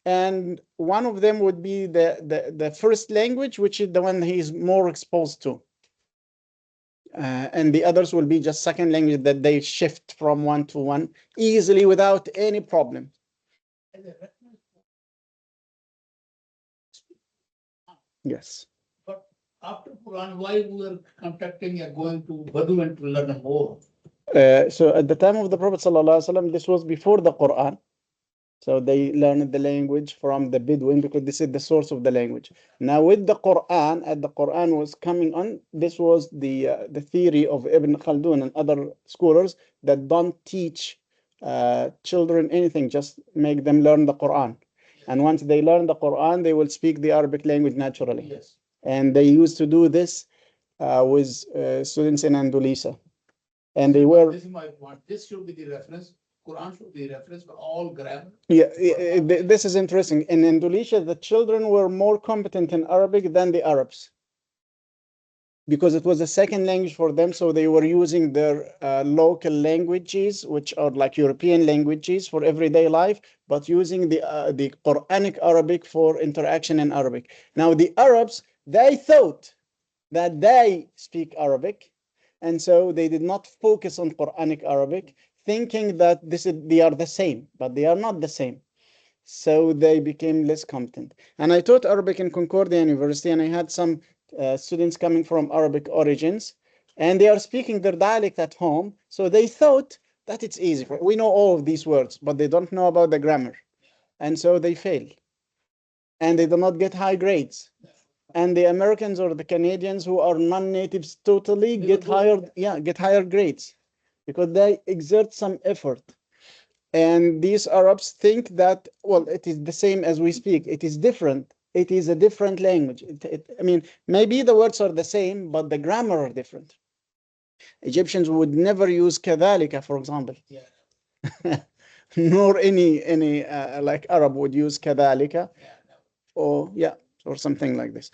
And one of them would be the first language, which is the one he's more exposed to. And the others will be just second language that they shift from one to one easily without any problem. Yes. But after Quran, why we were contacting or going to Bedouin to learn more? So at the time of the Prophet ﷺ, this was before the Quran. So they learned the language from the Bedouin because this is the source of the language. Now with the Quran, as the Quran was coming on, this was the theory of Ibn Khaldun and other scholars that don't teach children anything, just make them learn the Quran. And once they learn the Quran, they will speak the Arabic language naturally. Yes. And they used to do this with students in Andalusia. And they were. This is my point. This should be the reference. Quran should be the reference for all grammar. Yeah, this is interesting. In Indonesia, the children were more competent in Arabic than the Arabs because it was a second language for them. So they were using their local languages, which are like European languages for everyday life, but using the Quranic Arabic for interaction in Arabic. Now, the Arabs, they thought that they speak Arabic, and so they did not focus on Quranic Arabic, thinking that they are the same, but they are not the same. So they became less competent. And I taught Arabic in Concordia University, and I had some students coming from Arabic origins, and they are speaking their dialect at home. So they thought that it's easy. We know all of these words, but they don't know about the grammar. And so they fail. And they do not get high grades. And the Americans or the Canadians who are non-natives totally get higher grades because they exert some effort. And these Arabs think that, well, it is the same as we speak. It is different. It is a different language. I mean, maybe the words are the same, but the grammar are different. Egyptians would never use كذلك, for example. Yeah. Nor any like Arab would use كذلك. Yeah. No. Or something like this.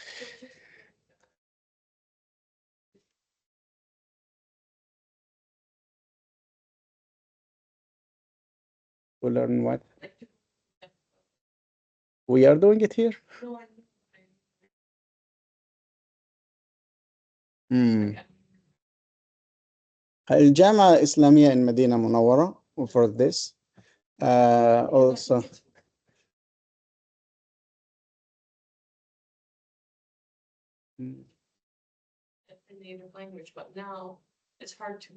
We learn what? We are doing it here. الجامعة الإسلامية in Medina Munawwara for this. Also. The native language, but now it's hard to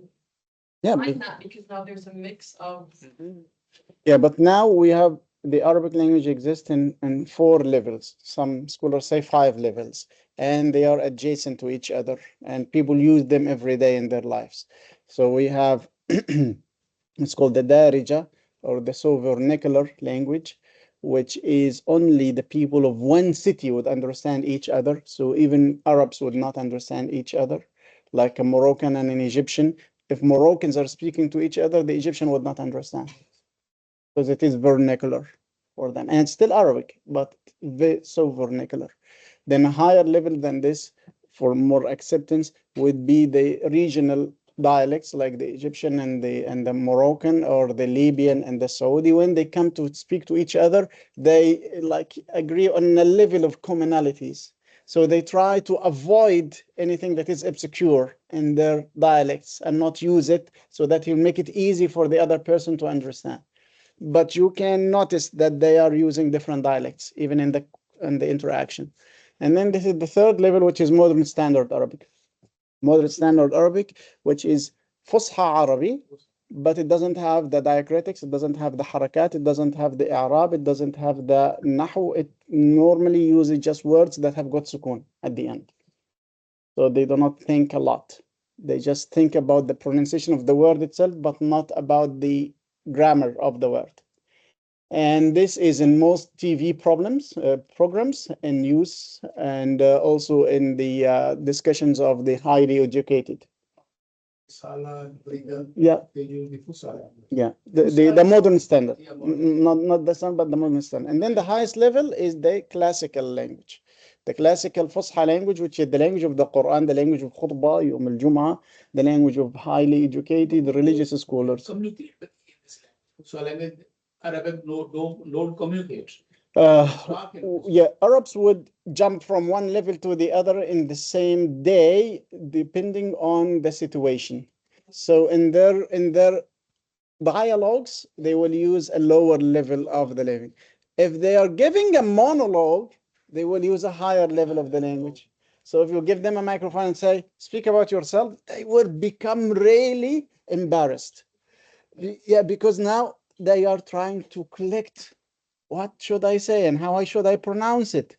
Yeah, find that because now there's a mix of. yeah, but now we have the Arabic language exists in 4 levels. Some scholars say 5 levels, and they are adjacent to each other, and people use them every day in their lives. So we have it's called the Darija, or the so-vernacular language, which is only the people of one city would understand each other. So even Arabs would not understand each other, like a Moroccan and an Egyptian. If Moroccans are speaking to each other, the Egyptian would not understand because it is vernacular for them. And it's still Arabic, but so vernacular. Then a higher level than this, for more acceptance, would be the regional dialects like the Egyptian and the Moroccan, or the Libyan and the Saudi. When they come to speak to each other, they like agree on a level of commonalities. So they try to avoid anything that is obscure in their dialects and not use it, so that you make it easy for the other person to understand. But you can notice that they are using different dialects even in the interaction. And then this is the third level, which is modern standard Arabic. Modern standard Arabic, which is Fusha Arabi, but it doesn't have the diacritics, it doesn't have the harakat, it doesn't have the i'rab, it doesn't have the nahu. It normally uses just words that have got sukun at the end. So they do not think a lot. They just think about the pronunciation of the word itself, but not about the grammar of the word. And this is in most TV programs in use, and also in the discussions of the highly educated. Yeah. They use the Fusala. Yeah, the modern standard, Yeah, modern. not the standard, but the modern standard. And then the highest level is the classical language, the classical Fusha language, which is the language of the Quran, the language of khutbah, Yawm al-Jum'ah, the language of highly educated religious scholars. Communicate with this language. So language Arabic don't communicate. Arabs would jump from one level to the other in the same day, depending on the situation. So in their dialogues, they will use a lower level of the language. If they are giving a monologue, they will use a higher level of the language. So if you give them a microphone and say, speak about yourself, they will become really embarrassed. Yeah, because now they are trying to collect what should I say and how should I pronounce it?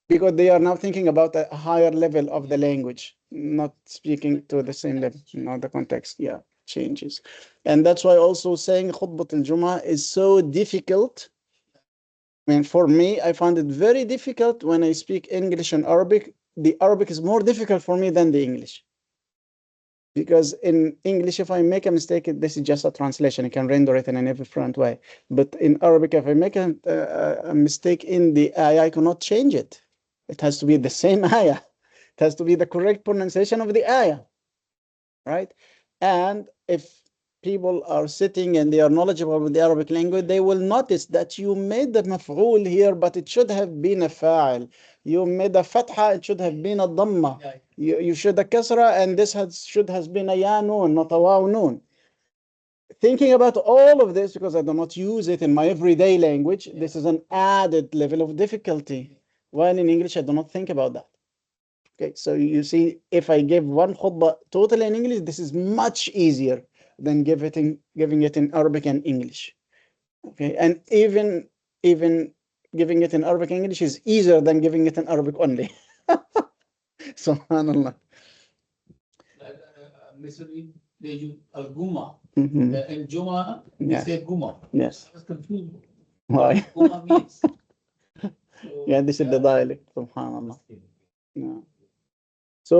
Because they are now thinking about a higher level of the language, not speaking to the same level. The context, changes. And that's why also saying khutbat al-Jum'ah is so difficult. I mean, for me, I find it very difficult when I speak English and Arabic. The Arabic is more difficult for me than the English. Because in English, if I make a mistake, this is just a translation. I can render it in a different way. But in Arabic, if I make a mistake in the ayah, I cannot change it. It has to be the same ayah. It has to be the correct pronunciation of the ayah, right? And if people are sitting and they are knowledgeable with the Arabic language, they will notice that you made the maf'ul here, but it should have been a fa'il. You made a fatha, it should have been a dhamma. You should a kasra, and this should have been a ya noon, not a waw noon. Thinking about all of this, because I do not use it in my everyday language, this is an added level of difficulty. While in English, I do not think about that. Okay, so you see, if I give one khutbah totally in English, this is much easier than giving it in Arabic and English. Okay, and even giving it in Arabic and English is easier than giving it in Arabic only. Subhanallah. Missouri, they use al-Guma. Mhm. In Juma, they Yes. say Guma. Yes. I was confused. Why? What Guma means. Yeah, this is the dialect. Subhanallah. Yeah. So,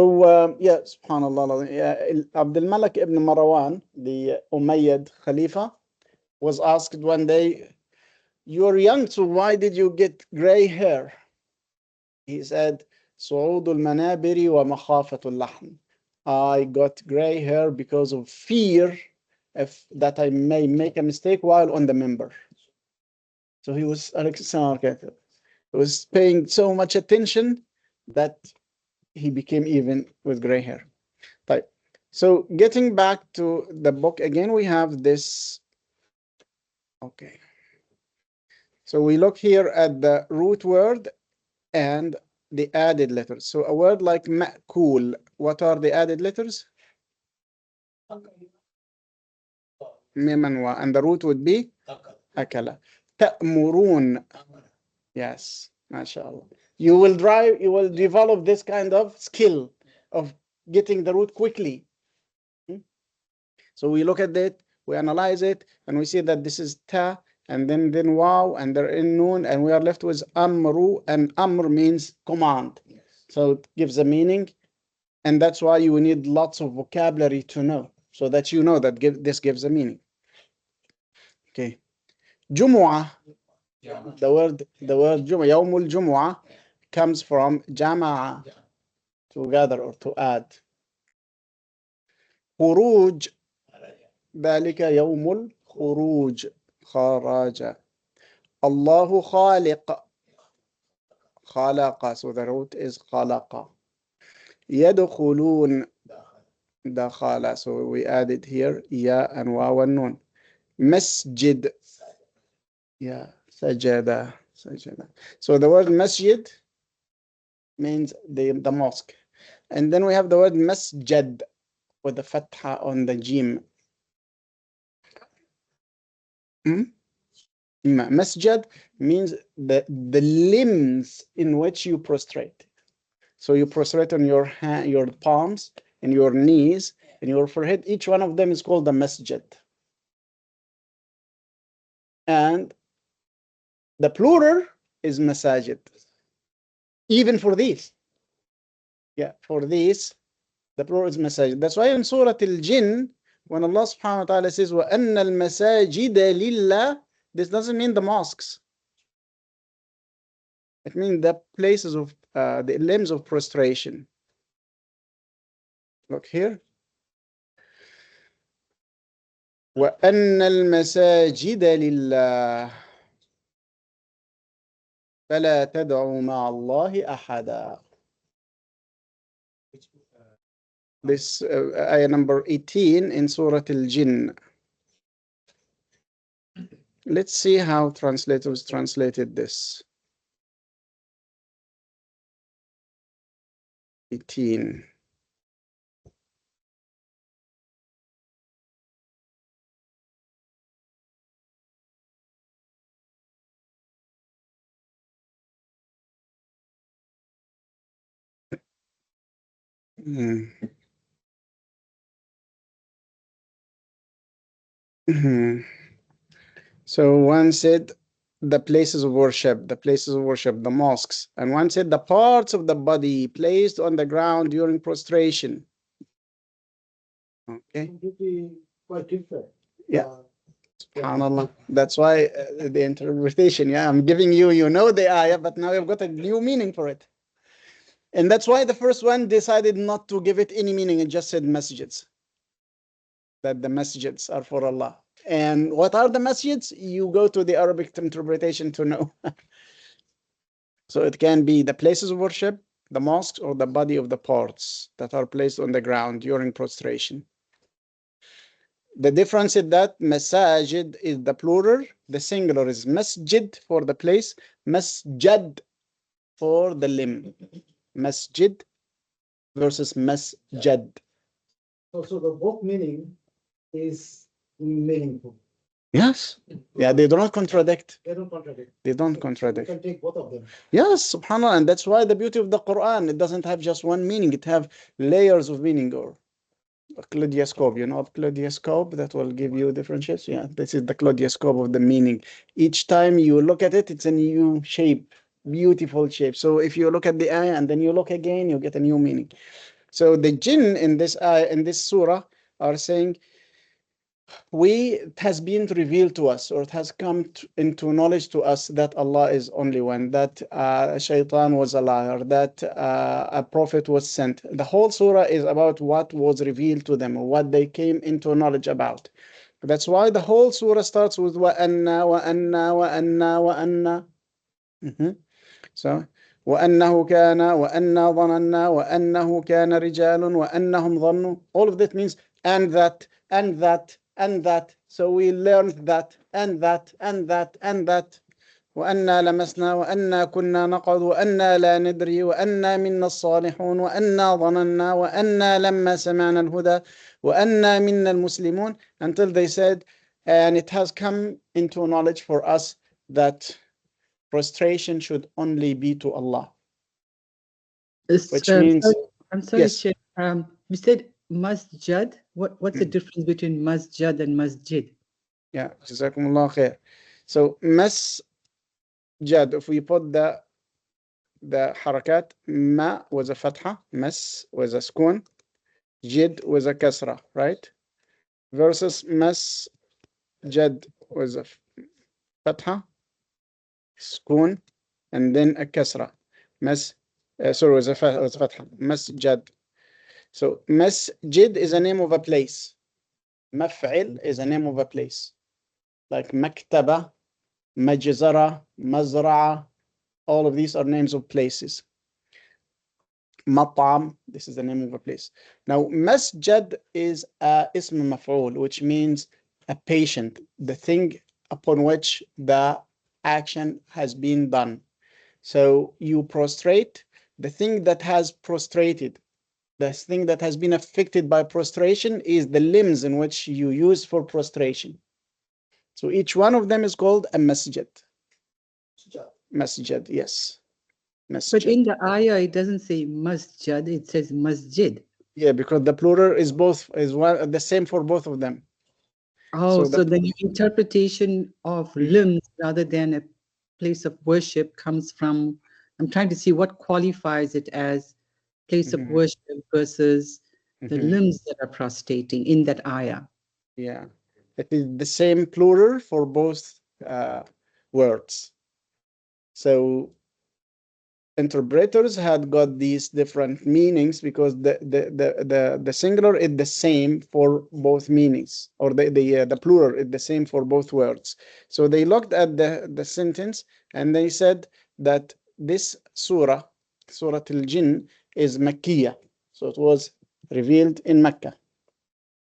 subhanallah. Abdul Malik ibn Marwan, the Umayyad Khalifa, was asked one day, "You're young, so why did you get gray hair?" He said, صعود المنابر ومخافة اللحم. I got gray hair because of fear that I may make a mistake while on the member. So he was paying so much attention that he became even with gray hair. Right. So getting back to the book again, we have this. Okay. So we look here at the root word and the added letters. So a word like ma'kul, what are the added letters? Mim and wa, and the root would be akala. Ta'murun. Yes, mashallah. You will develop this kind of skill of getting the root quickly. So we look at it, we analyze it, and we see that this is ta, and then wow, and they're in noon, and we are left with amru, and amr means command. So it gives a meaning, and that's why you need lots of vocabulary to know, so that you know that this gives a meaning. Okay. Jumu'ah, the word Jumu'ah, Yawmul Jumu'ah, comes from jama'a, to gather or to add. Khuruj, ذلك يوم الخروج, خرج. الله خالق, خلق, so the root is خلق. يدخلون, دخل, so we added here ya and waw and nun. Masjid, sajada, sajada. So the word masjid means the mosque. And then we have the word masjid with the fatha on the jim. Masjid means the limbs in which you prostrate. So you prostrate on your hand, your palms, and your knees, and your forehead. Each one of them is called the masjid. And the plural is masajid. Even for these. Yeah, for these, the plural is masajid. That's why in Surah Al-Jinn, when Allah subhanahu wa ta'ala says, وَأَنَّ الْمَسَاجِدَ لِلَّهِ, this doesn't mean the mosques. It means the places of, the limbs of prostration. Look here. وَأَنَّ الْمَسَاجِدَ لِلَّهِ فَلَا تَدْعُوا مَعَ اللَّهِ أَحَدًا. This ayah number 18 in Surah Al-Jinn. Let's see how translators translated this. 18. Mhm. Mhm. So one said the places of worship, the mosques, and one said the parts of the body placed on the ground during prostration. Okay. Completely quite different. Yeah. SubhanAllah. That's why the interpretation. Yeah, I'm giving you, you know the ayah, but now you've got a new meaning for it. And that's why the first one decided not to give it any meaning and just said messages. That the messages are for Allah. And what are the messages? You go to the Arabic interpretation to know. So it can be the places of worship, the mosques, or the body of the parts that are placed on the ground during prostration. The difference is that masajid is the plural, the singular is masjid for the place, masjad for the limb. Masjid versus masjad. So the both meaning is meaningful. Yes. Yeah, they do not contradict. They don't contradict. They don't You contradict. can take both of them. Yes, subhanAllah. And that's why the beauty of the Quran, it doesn't have just one meaning, it have layers of meaning or a kaleidoscope. You know, a kaleidoscope that will give you different shapes. Yeah, this is the kaleidoscope of the meaning. Each time you look at it, it's a new shape, beautiful shape. So if you look at the ayah and then you look again, you get a new meaning. So the jinn in this ayah, in this surah, are saying, it has been revealed to us, or it has come into knowledge to us that Allah is only one, that shaitan was a liar, that a prophet was sent. The whole surah is about what was revealed to them, what they came into knowledge about. That's why the whole surah starts with وَأَنَّا وَأَنَّا وَأَنَّا وَأَنَّا. So وأنه كان وأنا ظننا وأنه كان رجال وأنهم ظنوا. All of that means and that and that and that. So we learned that and that and that and that. وأنا لمسنا وأنا كنا نقعد وأنا لا ندري وأنا منا الصالحون وأنا ظننا وأنا لما سمعنا الهدى وأنا منا المسلمون, until they said, and it has come into knowledge for us that prostration should only be to Allah. Which means, I'm sorry, yes. Sheikh. You said masjid. What's the difference between masjid and masjid? Yeah, Jazakumullah khair. So masjid, if we put the harakat, ma was a fatha, mas was a sukun, jid was a kasra, right? Versus masjid was a fatha, sukun, and then a kasra. Sorry, was a fatha, masjid. So masjid is a name of a place. Maf'il is a name of a place. Like maktaba, majzara, mazra'a, all of these are names of places. Mat'am, this is the name of a place. Now, masjid is ism maf'ul, which means a patient, the thing upon which the action has been done. So you prostrate, the thing that has prostrated, the thing that has been affected by prostration is the limbs in which you use for prostration. So each one of them is called a masjid. Masjid, yes. Masjid. But in the ayah, it doesn't say masjid, it says masjid. Yeah, because the plural is the same for both of them. Oh, So so the interpretation of limbs rather than a place of worship comes from, I'm trying to see what qualifies it as place of worship versus the limbs that are prostrating in that ayah. Yeah, it is the same plural for both words. So interpreters had got these different meanings because the singular is the same for both meanings, or the plural is the same for both words. So they looked at the sentence and they said that this surah al-Jinn is Makkiyah, so it was revealed in Mecca.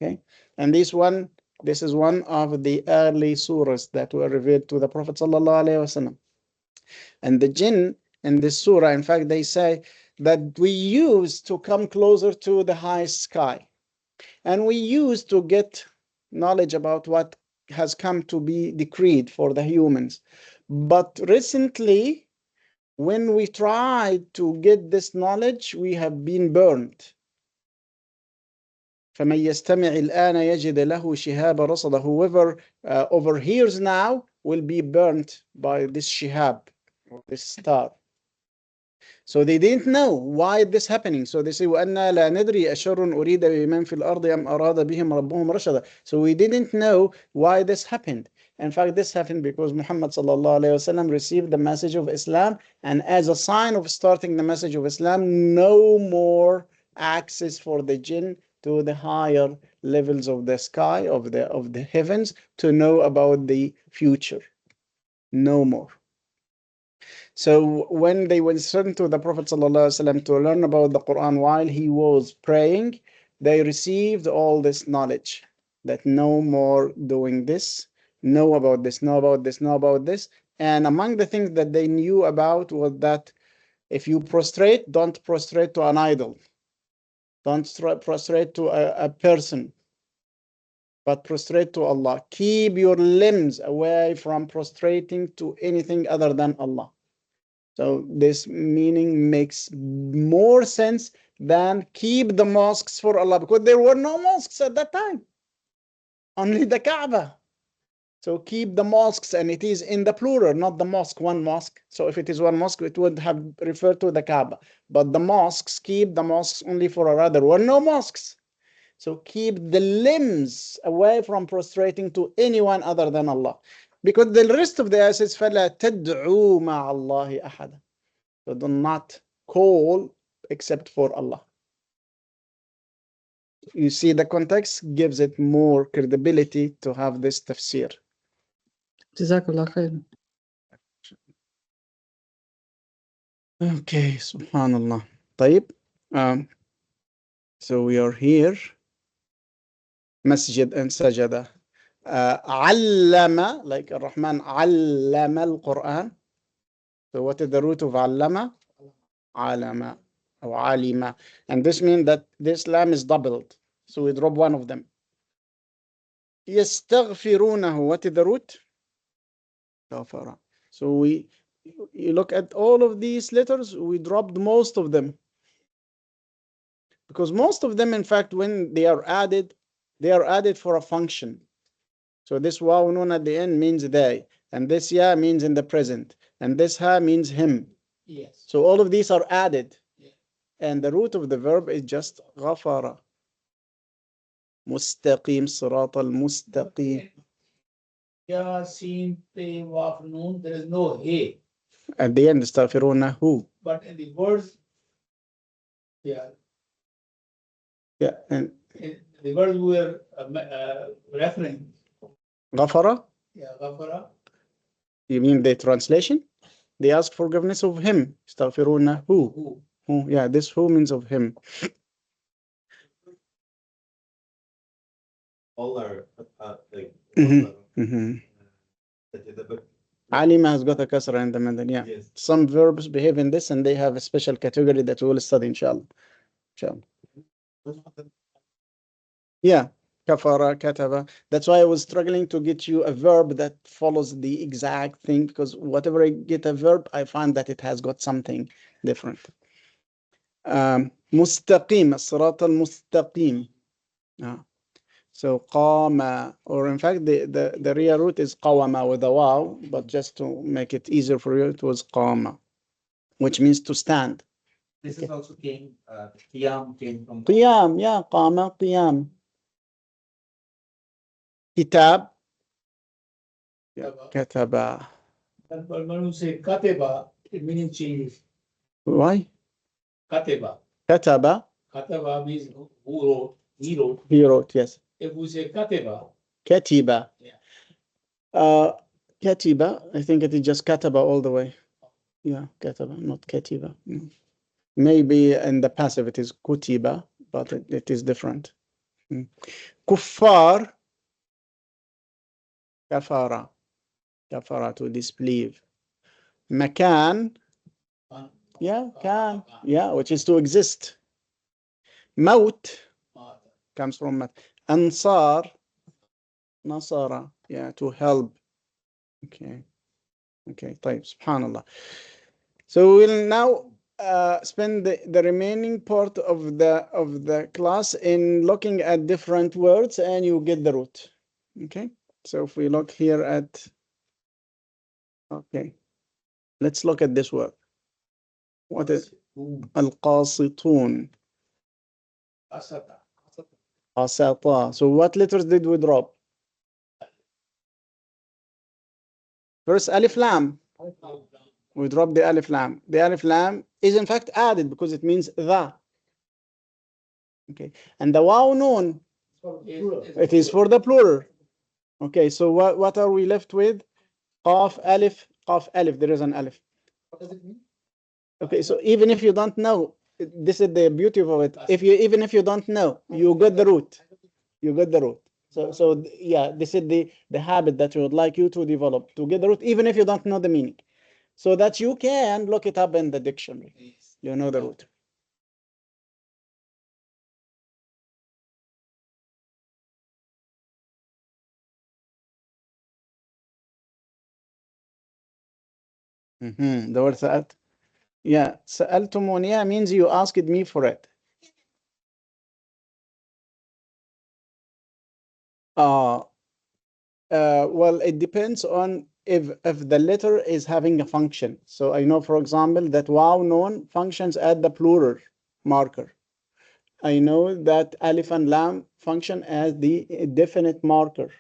Okay, and this is one of the early surahs that were revealed to the Prophet sallallahu alaihi wasallam. And the jinn in this surah, in fact, they say that we used to come closer to the high sky. And we used to get knowledge about what has come to be decreed for the humans. But recently, when we tried to get this knowledge, we have been burned. فمن يستمع الآن يجد له شهاب رصدا. Whoever overhears now will be burnt by this shihab, this star. So they didn't know why this happening. So they say وَأَنَّا لَا نَدْرِي أَشَرٌ أُرِيدَ بِمَنْ فِي الْأَرْضِ أَمْ أَرَادَ بِهِمْ رَبُّهُمْ رَشَدًا. So we didn't know why this happened. In fact, this happened because Muhammad sallallahu alayhi wasallam received the message of Islam, and as a sign of starting the message of Islam, no more access for the jinn to the higher levels of the sky, of the heavens, to know about the future. No more. So when they went to the Prophet ﷺ to learn about the Quran while he was praying, they received all this knowledge that no more doing this, know about this, know about this, know about this. And among the things that they knew about was that if you prostrate, don't prostrate to an idol. Don't prostrate to a person, but prostrate to Allah. Keep your limbs away from prostrating to anything other than Allah. So this meaning makes more sense than keep the mosques for Allah, because there were no mosques at that time, only the Kaaba. So keep the mosques, and it is in the plural, not the mosque, one mosque. So if it is one mosque, it would have referred to the Kaaba. But the mosques, keep the mosques only for Allah. There were no mosques. So keep the limbs away from prostrating to anyone other than Allah. Because the rest of the ayah says, فَلَا تَدْعُوا مَعَ اللَّهِ أَحَدًا. So do not call except for Allah. You see, the context gives it more credibility to have this tafsir. Jazakallah khair. Okay, subhanallah. طيب. So we are here. Masjid and sajada. Allama, like Ar-Rahman, allama al-Quran. So what is the root of allama? Alama or alima. And this means that this lam is doubled. So we drop one of them. يستغفرونه. What is the root? غفر. So you look at all of these letters, we dropped most of them. Because most of them, in fact, when they are added for a function. So this waw nun at the end means they, and this ya means in the present, and this ha means him. Yes. So all of these are added. Yeah. And the root of the verb is just غفر. مستقيم صراط المستقيم. Ya, Sin, Te, Waf, Noon, there is no He. At the end, استغفرونه. But in the words, yeah, And in the words we were referring, غفر, yeah, Ghafara, you mean the translation? They ask forgiveness of him. استغفرونه. who? Who? Yeah, this who means of him. All are like. Alima has got a kasra in the middle. Yeah. Yes. Some verbs behave in this, and they have a special category that we will study, inshallah. Yeah. Kafara, kataba. That's why I was struggling to get you a verb that follows the exact thing, because whatever I get a verb, I find that it has got something different. Mustaqim, الصراط المستقيم. So qama, or in fact the real root is qawama with a waw, but just to make it easier for you, it was qama, which means to stand. This is also qiyam came from. Qiyam, yeah, qama, qiyam. Kitab, yeah, kataba. But when you say Kateba, it means change. Why? Kateba. Kataba, Kateba means who wrote, he wrote. he wrote, yes. If we say Kateba, Katiba. yeah. Katiba, I think it is just kataba all the way. Yeah, kataba, not katiba. Maybe in the passive it is kutiba, but it is different. Kuffar, kafara. Kafara, to disbelieve. Makan, yeah, can, yeah, which is to exist. Maut comes from mat. Ansar, nasara, yeah, to help. Okay, طيب, subhanallah. So we'll now spend the remaining part of the class in looking at different words, and you get the root. Okay, so if we look here at, okay, let's look at this word. What is al-qasitun? Asata. Qasata. So what letters did we drop? First alif lam. We drop the alif lam. The alif lam is in fact added because it means the. Okay, and the waw noon, it is for the plural. Okay, so what are we left with? Qaf alif, qaf alif. There is an alif. What does it mean? Okay, so even if you don't know, this is the beauty of it. Even if you don't know, you got the root. You got the root. So yeah, this is the habit that we would like you to develop, to get the root, even if you don't know the meaning, so that you can look it up in the dictionary. You know the root. The word سألت. Yeah, سألتموني means you asked me for it. Well, it depends on if the letter is having a function. So I know, for example, that waw noon functions at the plural marker. I know that alif and lam function as the definite marker.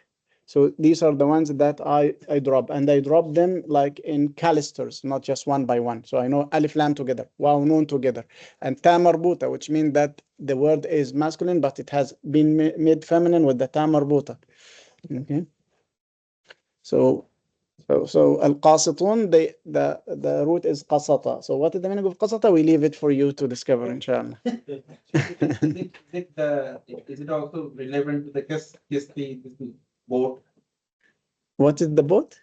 So these are the ones that I drop, and I drop them like in calisters, not just one by one. So I know alif lam together, waw noon together, and ta marbuta, which means that the word is masculine, but it has been made feminine with the ta marbuta. Okay. So al-qasitun, the root is qasata. So what is the meaning of qasata? We leave it for you to discover, inshallah. Is it also relevant to the kisti boat? What is the boat?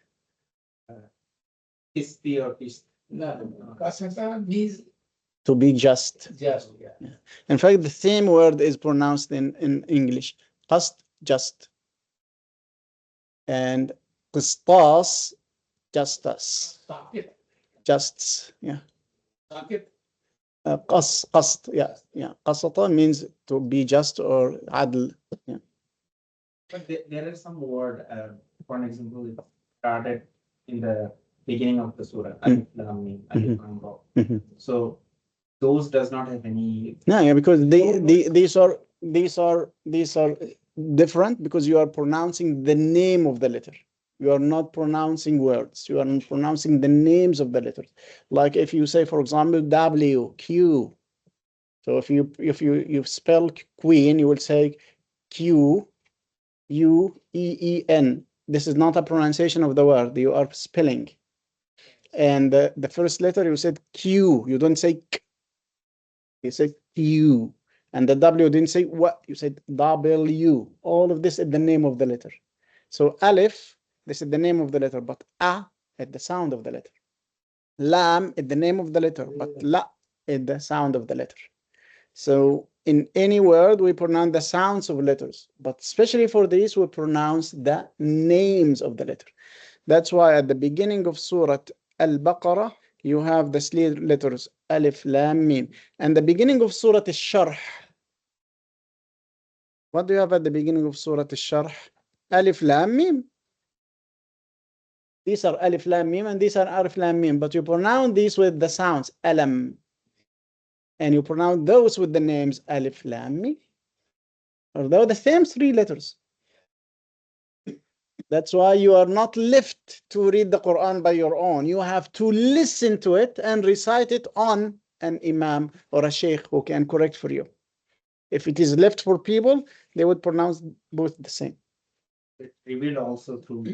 Kisti or kisti? No, kasata means To be just. just, yeah. In fact, the same word is pronounced in English. Qast, just. And qistas, justice. Socket, Justs, yeah. socket. Qast, yeah. Qasata means to be just or adl. Yeah. But there are some word, for an example, it started in the beginning of the surah. Alif lam mim, alif lam ra. So those does not have any. No, yeah, because these are different because you are pronouncing the name of the letter. You are not pronouncing words. You are not pronouncing the names of the letters. Like if you say, for example, W, Q. So if you spell queen, you will say Q, U, E, E, N. This is not a pronunciation of the word. You are spelling. And the first letter you said Q. You don't say K. You said Q. And the W didn't say what. You said W. All of this is the name of the letter. So Alif, this is the name of the letter, but A is the sound of the letter. Lam is the name of the letter, but La is the sound of the letter. So in any word, we pronounce the sounds of letters, but especially for these, we pronounce the names of the letter. That's why at the beginning of Surah Al-Baqarah, you have the three letters Alif, Lam, Mim. And the beginning of Surah Al-Sharh, what do you have at the beginning of Surah Al-Sharh? Alif, Lam, Mim. These are Alif, Lam, Mim, and these are Alif, Lam, Mim. But you pronounce these with the sounds Alam. And you pronounce those with the names Alif, Lam, Mim. Although the same three letters. That's why you are not left to read the Quran by your own. You have to listen to it and recite it on an imam or a sheikh who can correct for you. If it is left for people, they would pronounce both the same. It revealed also through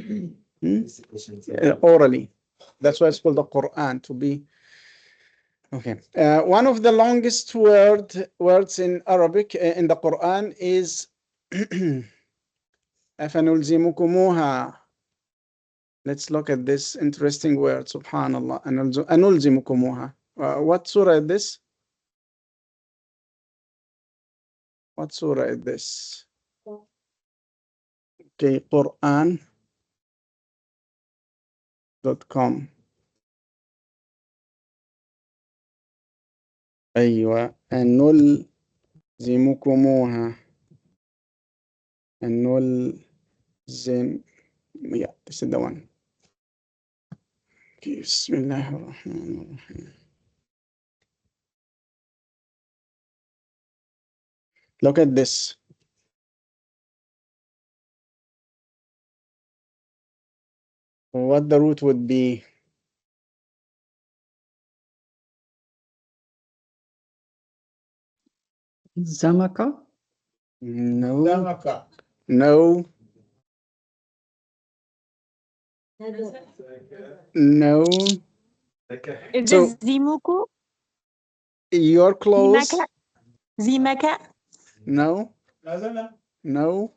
recitations. Orally. That's why it's called the Quran, to be. Okay. One of the longest words in Arabic in the Quran is أفنلزمكموها. Let's look at this interesting word. Subhanallah. أنلزمكموها. What surah is this? What surah is this? Okay, Quran.com. أيوة نلزمكموها نلزم yeah this is the one. بسم الله الرحمن الرحيم. Look at this. What the root would be? Zamaka. No. Zamaka. No. No. Is So- this Zimuku? You're close. Zimaka? Zimaka? No. Lazana. No.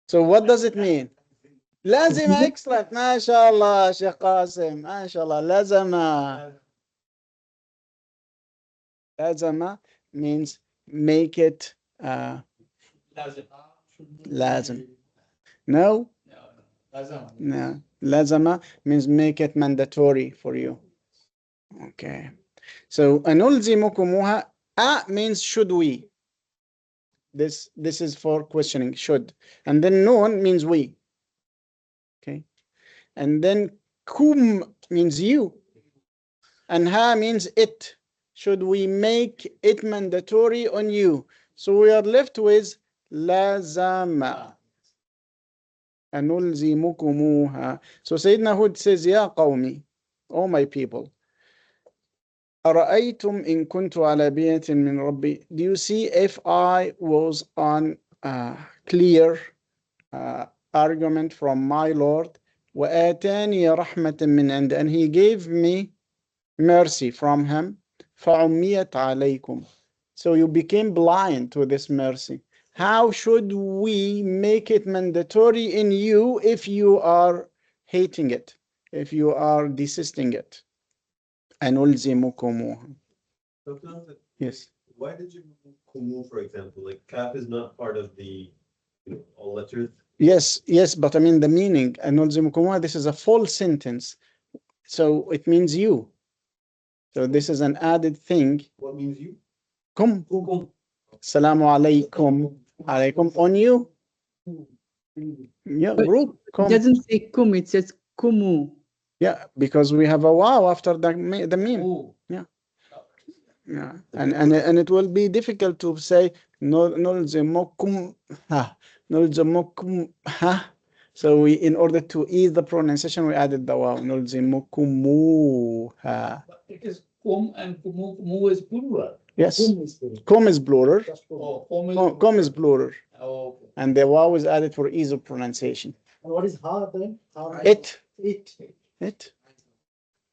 So what does it mean? لازم excellent. ما شاء الله شيخ قاسم. ما شاء الله. لازم means make it لازم. No. Lazana. No. لازم means make it mandatory for you. Okay. So أنلزمكموها means should we. This is for questioning, should. And then nun means we. Okay. And then kum means you. And ha means it. Should we make it mandatory on you? So we are left with lazama. أنلزمكموها. So Sayyidina Hud says, Ya qawmi, oh my people, أرأيتم إن كنت على بينة من ربي. Do you see if I was on clear argument from my Lord, وآتاني رحمة من عند, and he gave me mercy from him, فعميت عليكم. So you became blind to this mercy. How should we make it mandatory in you if you are hating it, if you are desisting it? أنلزمكموها. Yes. Why did you move kumu, for example? Like kaf is not part of the all letters. Yes, but I mean the meaning. أنلزمكموها, this is a full sentence. So it means you. So this is an added thing. What means you? Kum. Assalamu alaikum. Alaikum on you. Yeah, But group. It Kum. doesn't say kum, it says kumu. Yeah, because we have a wow after the meme. Ooh. Yeah, and it will be difficult to say نلزمكم ها نلزمكم ها. So we, in order to ease the pronunciation, we added the wow. نلزمكموها. But it is kum and kumu. Kumu is plural. Yes. Kum is plural. Oh, kum is Kum is plural. Oh, okay. And the wow is added for ease of pronunciation. What is ha then? It. It.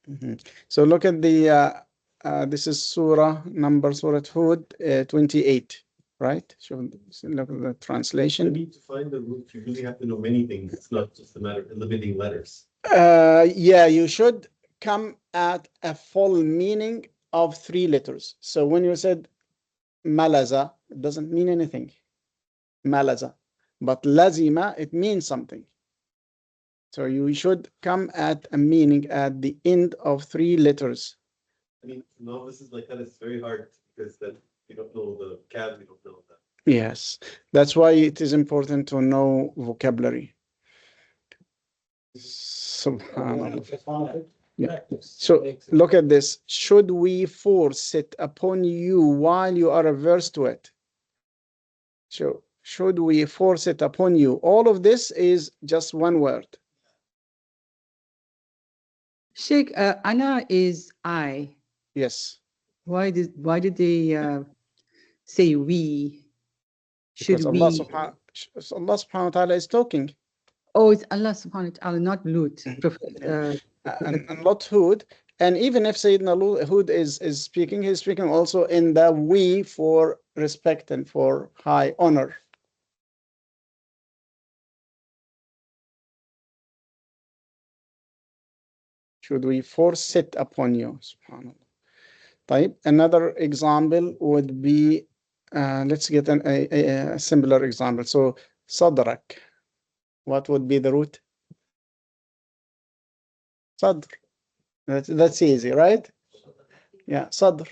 Mhm. So look at the, this is Surah Hud 28, right? So look at the To translation. find the root, you really have to know many things. It's not just a matter of eliminating letters. Yeah, you should come at a full meaning of 3 letters. So when you said malaza, it doesn't mean anything. Malaza. But lazima, it means something. So you should come at a meaning at the end of 3 letters. I mean, novices like that, it's very hard because then you don't know the kaf, you don't know that. Yes, that's why it is important to know vocabulary. Subhanallah. Yeah. So look at this. Should we force it upon you while you are averse to it? So should we force it upon you? All of this is just one word. Sheikh, ana is I. Yes. Why did they say we? Should Because we? Allah subhanahu wa ta'ala is talking. Oh, it's Allah subhanahu wa ta'ala, not Lut. And Lot Hud. And even if Sayyidina Hud is speaking, he's speaking also in the we for respect and for high honor. Should we force it upon you? Subhanallah. طيب, another example would be, let's get a similar example. So, sadrak. What would be the root? Sadr. That's easy, right? Yeah, صدر,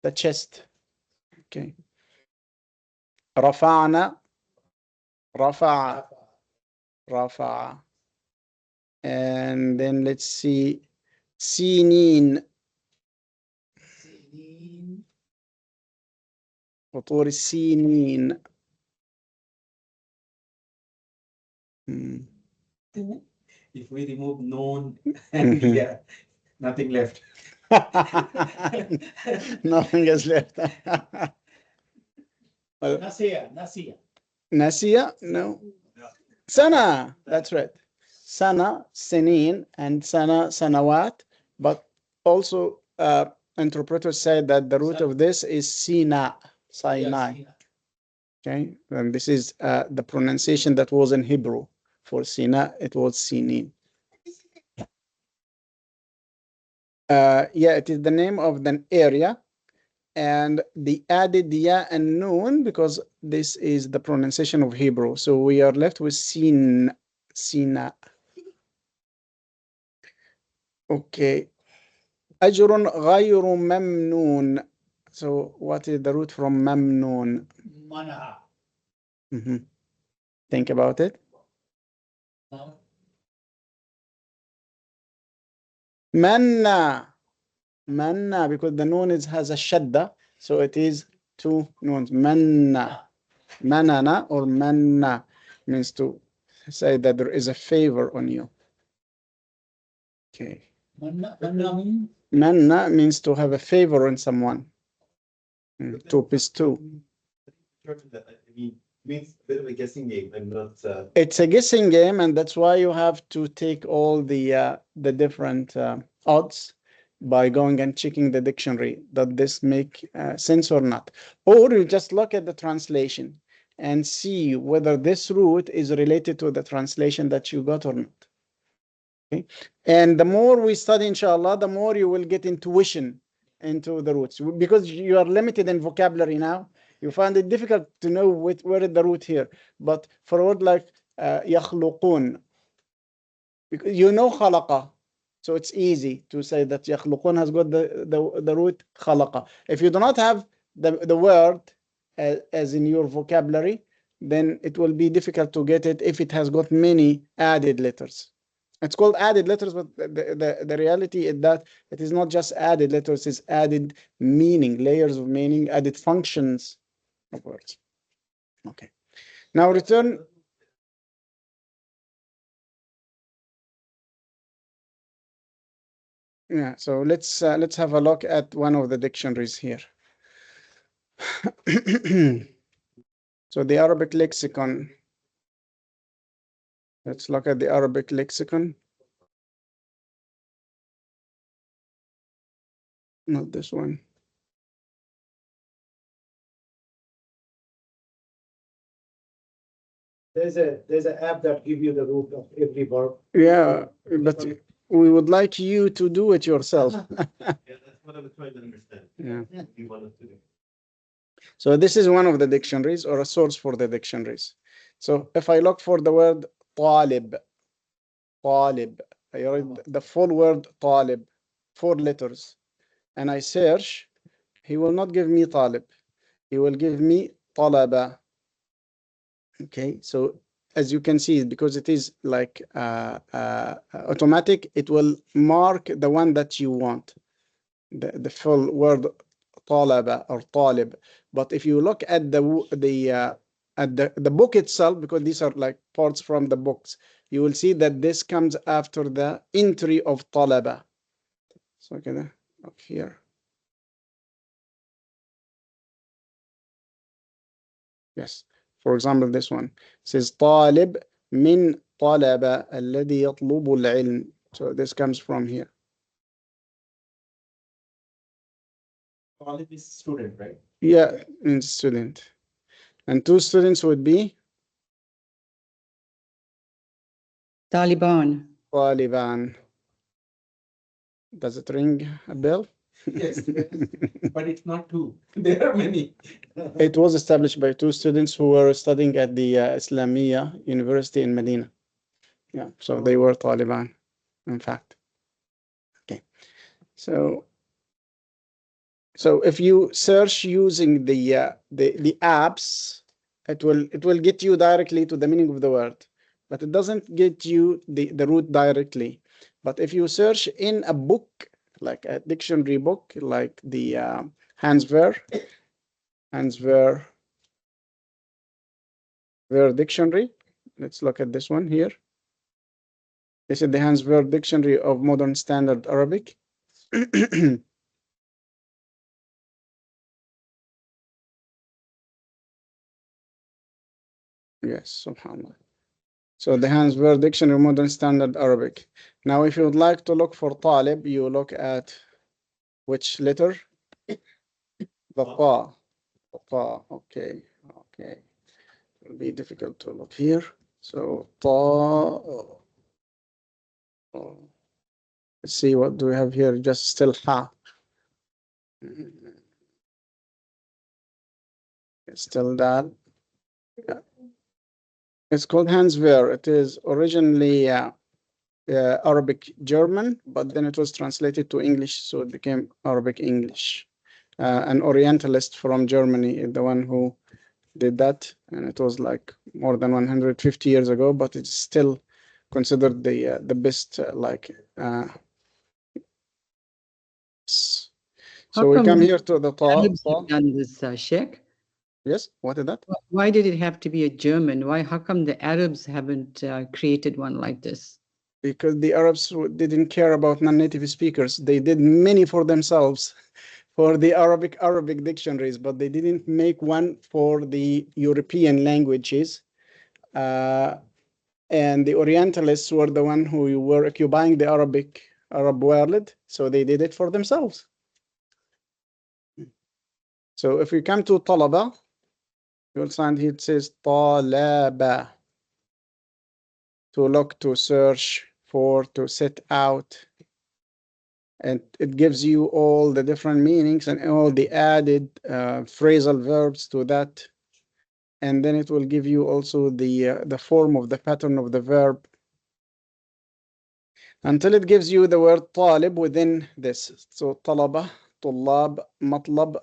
the chest. Okay. رفعنا, رفع, رفع. And then let's see, سنين, سنين. فطور السنين. If we remove known and yeah, nothing left. Nothing is left. Well, نسيا نسيا. Nasiya? No. Sana, that's right. Sana, Sinin, and Sana, Sanawat. But also, interpreters said that the root of this is Sina, Sinai. Yes, Okay, and this is the pronunciation that was in Hebrew. For Sina, it was Sinin. Yeah, it is the name of the area, and the added ya and noon because this is the pronunciation of Hebrew. So we are left with Sin, Sina. Okay. أجر غير ممنون. So what is the root from mamnoon? منع. Think about it. Manna. Manna, because the noon has a shadda, so it is two noons. Manna. Manana or manna means to say that there is a favor on you. Okay. منع. Manna means to have a favor on someone. To bestow. I mean, means a bit of a guessing game. I'm not. It's a guessing game, and that's why you have to take all the different odds by going and checking the dictionary. Does this make sense or not? Or you just look at the translation and see whether this root is related to the translation that you got or not. Okay? And the more we study, inshallah, the more you will get intuition into the roots. Because you are limited in vocabulary now, you find it difficult to know where is the root here. But for a word like يخلقون, because you know خلق, so it's easy to say that يخلقون has got the root خلق. If you do not have the word as in your vocabulary, then it will be difficult to get it if it has got many added letters. It's called added letters, but the reality is that it is not just added letters, it's added meaning, layers of meaning, added functions of words. Okay. Now return. Yeah, so let's have a look at one of the dictionaries here. So the Arabic lexicon. Let's look at the Arabic lexicon. Not this one. There's an app that gives you the root of every verb. Yeah, but we would like you to do it yourself. Yeah, that's what I was trying to understand. Yeah. You want us to do. So this is one of the dictionaries or a source for the dictionaries. So if I look for the word طالب, طالب, I read the full word طالب, 4 letters, and I search, he will not give me طالب. He will give me طلبة. Okay, so as you can see, because it is like automatic, it will mark the one that you want, the full word طلبة or طالب. But if you look at the book itself, because these are like parts from the books, you will see that this comes after the entry of طلبة. So okay, up here. Yes. For example, this one says طالب من طلب الذي يطلب العلم. So this comes from here. Talib is student, right? Yeah, means student. And 2 students would be Taliban. Taliban. Does it ring a bell? Yes, but it's not 2. There are many. It was established by 2 students who were studying at the Islamia University in Medina. Yeah, so they were Taliban, in fact. Okay, so So if you search using the apps, it will get you directly to the meaning of the word, but it doesn't get you the root directly. But if you search in a book, like a dictionary book, like the Hansver dictionary. Let's look at this one here. This is the Hansver Dictionary of Modern Standard Arabic. Yes, subhanAllah. So the Hansver Dictionary of Modern Standard Arabic. Now, if you would like to look for talib, you look at which letter? The ta. Ta. Okay. Okay. It will be difficult to look here. So ta. Let's see, what do we have here? Just still ha. It's still that. Yeah. It's called Hansver. It is originally Arabic German, but then it was translated to English, so it became Arabic English. An Orientalist from Germany is the one who did that, and it was like more than 150 years ago, but it's still considered the best So we come here to the Arabs ta. have done this, Sheikh? Yes, what is that? Why did it have to be a German? How come the Arabs haven't created one like this? Because the Arabs didn't care about non-native speakers. They did many for themselves, for the Arabic dictionaries, but they didn't make one for the European languages. And the Orientalists were the one who were occupying the Arab world, so they did it for themselves. So if we come to talaba, you'll find here it says talaba. To look, to search for, to set out. And it gives you all the different meanings and all the added phrasal verbs to that. And then it will give you also the form of the pattern of the verb, until it gives you the word talib within this. So talaba, tullab, matlab,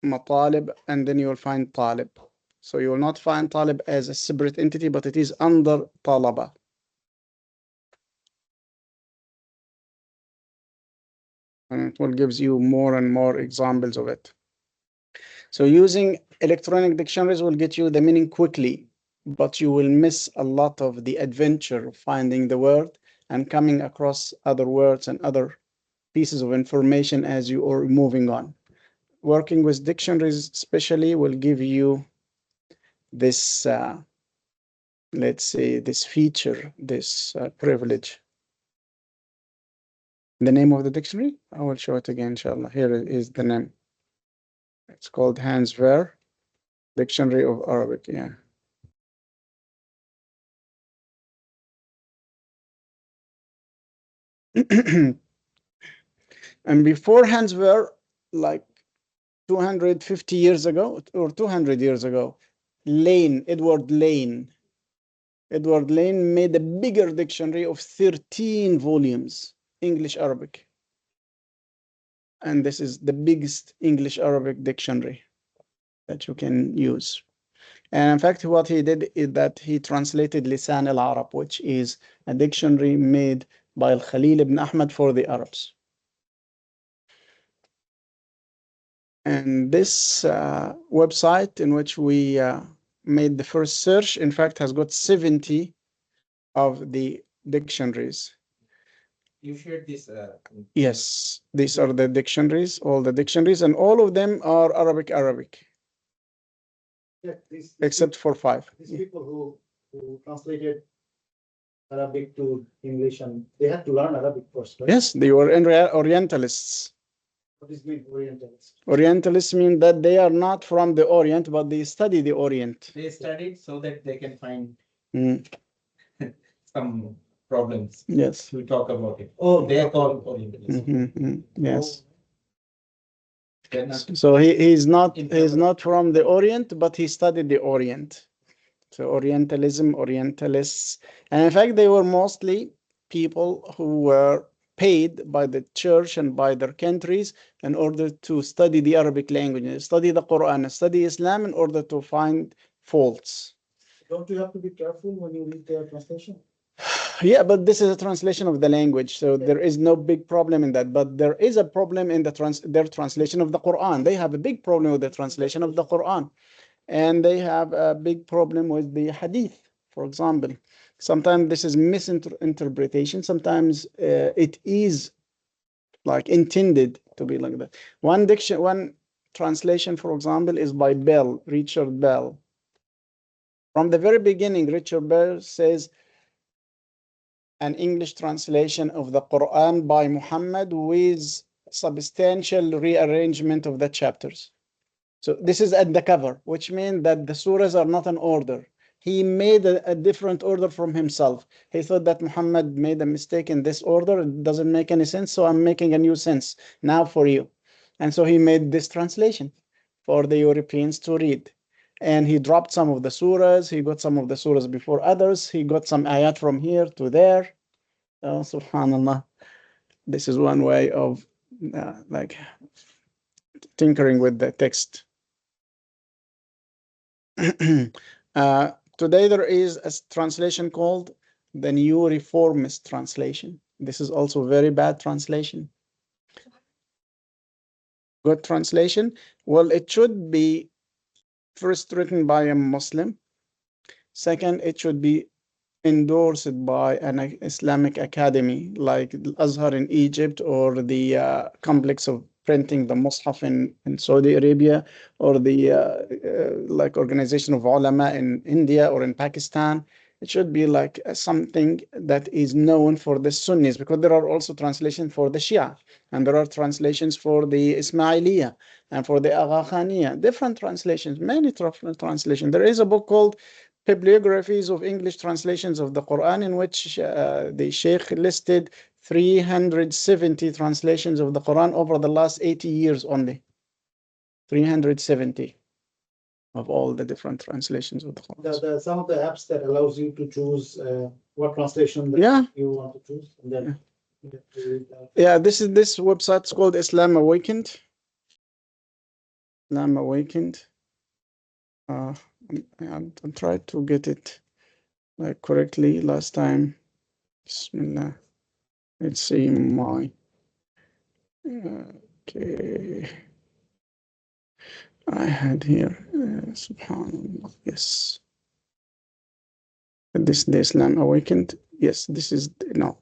matalib, and then you will find talib. So you will not find talib as a separate entity, but it is under talaba. And it will gives you more and more examples of it. So using electronic dictionaries will get you the meaning quickly, but you will miss a lot of the adventure of finding the word and coming across other words and other pieces of information as you are moving on. Working with dictionaries especially will give you this, let's say, this feature, this privilege. The name of the dictionary, I will show it again, inshallah. Here is the name. It's called Hansver Dictionary of Arabic. Yeah. And before Hansver, like 250 years ago or 200 years ago, Edward Lane made a bigger dictionary of 13 volumes, English Arabic. And this is the biggest English Arabic dictionary that you can use. And in fact, what he did is that he translated Lisan al-Arab, which is a dictionary made by Al-Khalil ibn Ahmad for the Arabs. And this website in which we made the first search, in fact, has got 70 of the dictionaries. You shared this? Yes, these are the dictionaries, all the dictionaries, and all of them are Arabic. Yeah, except for 5. These people who translated Arabic to English, and they had to learn Arabic first, right? Yes, they were Orientalists. What does mean Orientalists? Orientalists mean that they are not from the Orient, but they study the Orient. They studied so that they can find some problems. Yes. We talk about it. Oh, They are called Orientalists. Yes. They're not- So he's not from the Orient, but he studied the Orient. So Orientalism, Orientalists, and in fact they were mostly people who were paid by the church and by their countries in order to study the Arabic language, study the Quran, study Islam in order to find faults. Don't you have to be careful when you read their translation? Yeah, but this is a translation of the language, so there is no big problem in that. But there is a problem in their translation of the Quran. They have a big problem with the translation of the Quran, and they have a big problem with the Hadith, for example. Sometimes this is misinterpretation. Sometimes it is like intended to be like that. One translation, for example, is by Bell, Richard Bell. From the very beginning, Richard Bell says an English translation of the Quran by Muhammad with substantial rearrangement of the chapters. So this is at the cover, which means that the surahs are not in order. He made a different order from himself. He thought that Muhammad made a mistake in this order. It doesn't make any sense, so I'm making a new sense now for you. And so he made this translation for the Europeans to read. And he dropped some of the surahs. He got some of the surahs before others. He got some ayat from here to there. Oh, subhanallah. This is one way of like tinkering with the text. Today there is a translation called the New Reformist Translation. This is also very bad translation. Good translation? Well, it should be first written by a Muslim. Second, it should be endorsed by an Islamic academy like Azhar in Egypt, or the complex of printing the Mus'haf in Saudi Arabia, or the like organization of ulama in India or in Pakistan. It should be like something that is known for the Sunnis, because there are also translations for the Shia, and there are translations for the Ismailiyah and for the Agha Khaniya. Different translations, many translations. There is a book called Bibliographies of English Translations of the Quran, in which the Sheikh listed 370 translations of the Quran over the last 80 years only. 370 of all the different translations of the Quran. Some of the apps that allows you to choose what translation that Yeah. you want to choose. And then you have to read that. Yeah, this website is called Islam Awakened. Islam Awakened. I tried to get it like correctly last time. Bismillah. Let's see my. Okay. I had here. Subhanallah. Yes. This the Islam Awakened. Yes, this is no.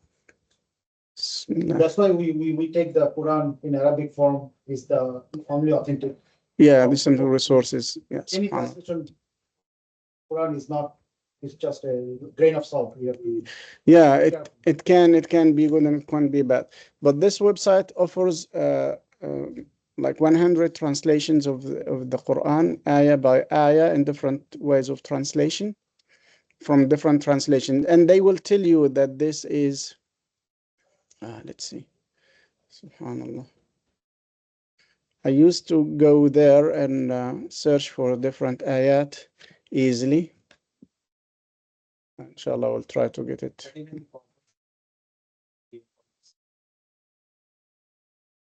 Bismillah. That's why we take the Quran in Arabic form is the only authentic. Yeah, this is the resources. Yes. Any translation Quran is not. It's just a grain of salt. We have to. Yeah, it can be good and it can be bad. But this website offers like 100 translations of the Quran, ayah by ayah, in different ways of translation from different translations, and they will tell you that this is. Let's see. Subhanallah. I used to go there and search for different ayat easily. Inshallah, I'll try to get it.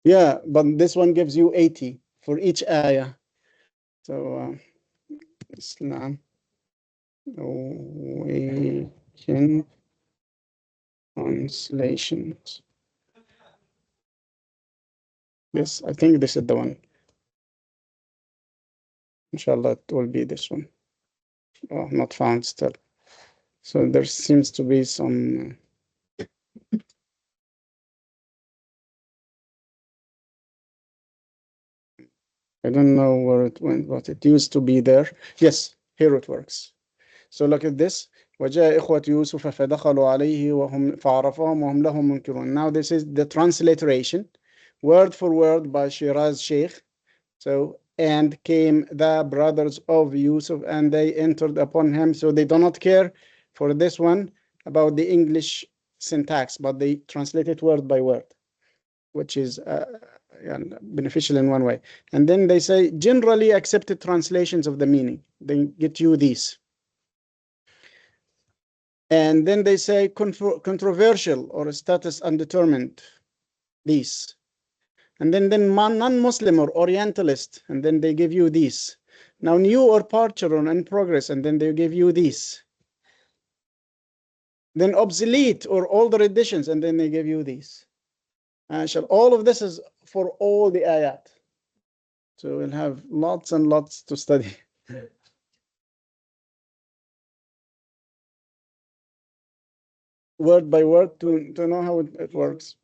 Yeah, but this one gives you 80 for each ayah. So, Islam Awakened translations. Yes, I think this is the one. Inshallah, it will be this one. Oh, not found still. So there seems to be some. I don't know where it went, but it used to be there. Yes, here it works. So look at this. وجاء إخوة يوسف فدخلوا عليه وهم فعرفهم وهم له منكرون. Now this is the transliteration, word for word by Shiraz Sheikh. So, and came the brothers of Yusuf, and they entered upon him. So they do not care for this one about the English syntax, but they translate it word by word, which is beneficial in one way. And then they say generally accepted translations of the meaning. They get you these. And then they say controversial or status undetermined. these. And then non-Muslim or Orientalist, and then they give you these. Now new or partial or in progress, and then they give you these. Then obsolete or older editions, and then they give you these. All of this is for all the ayat. So we'll have lots and lots to study. Word by word to know how it works.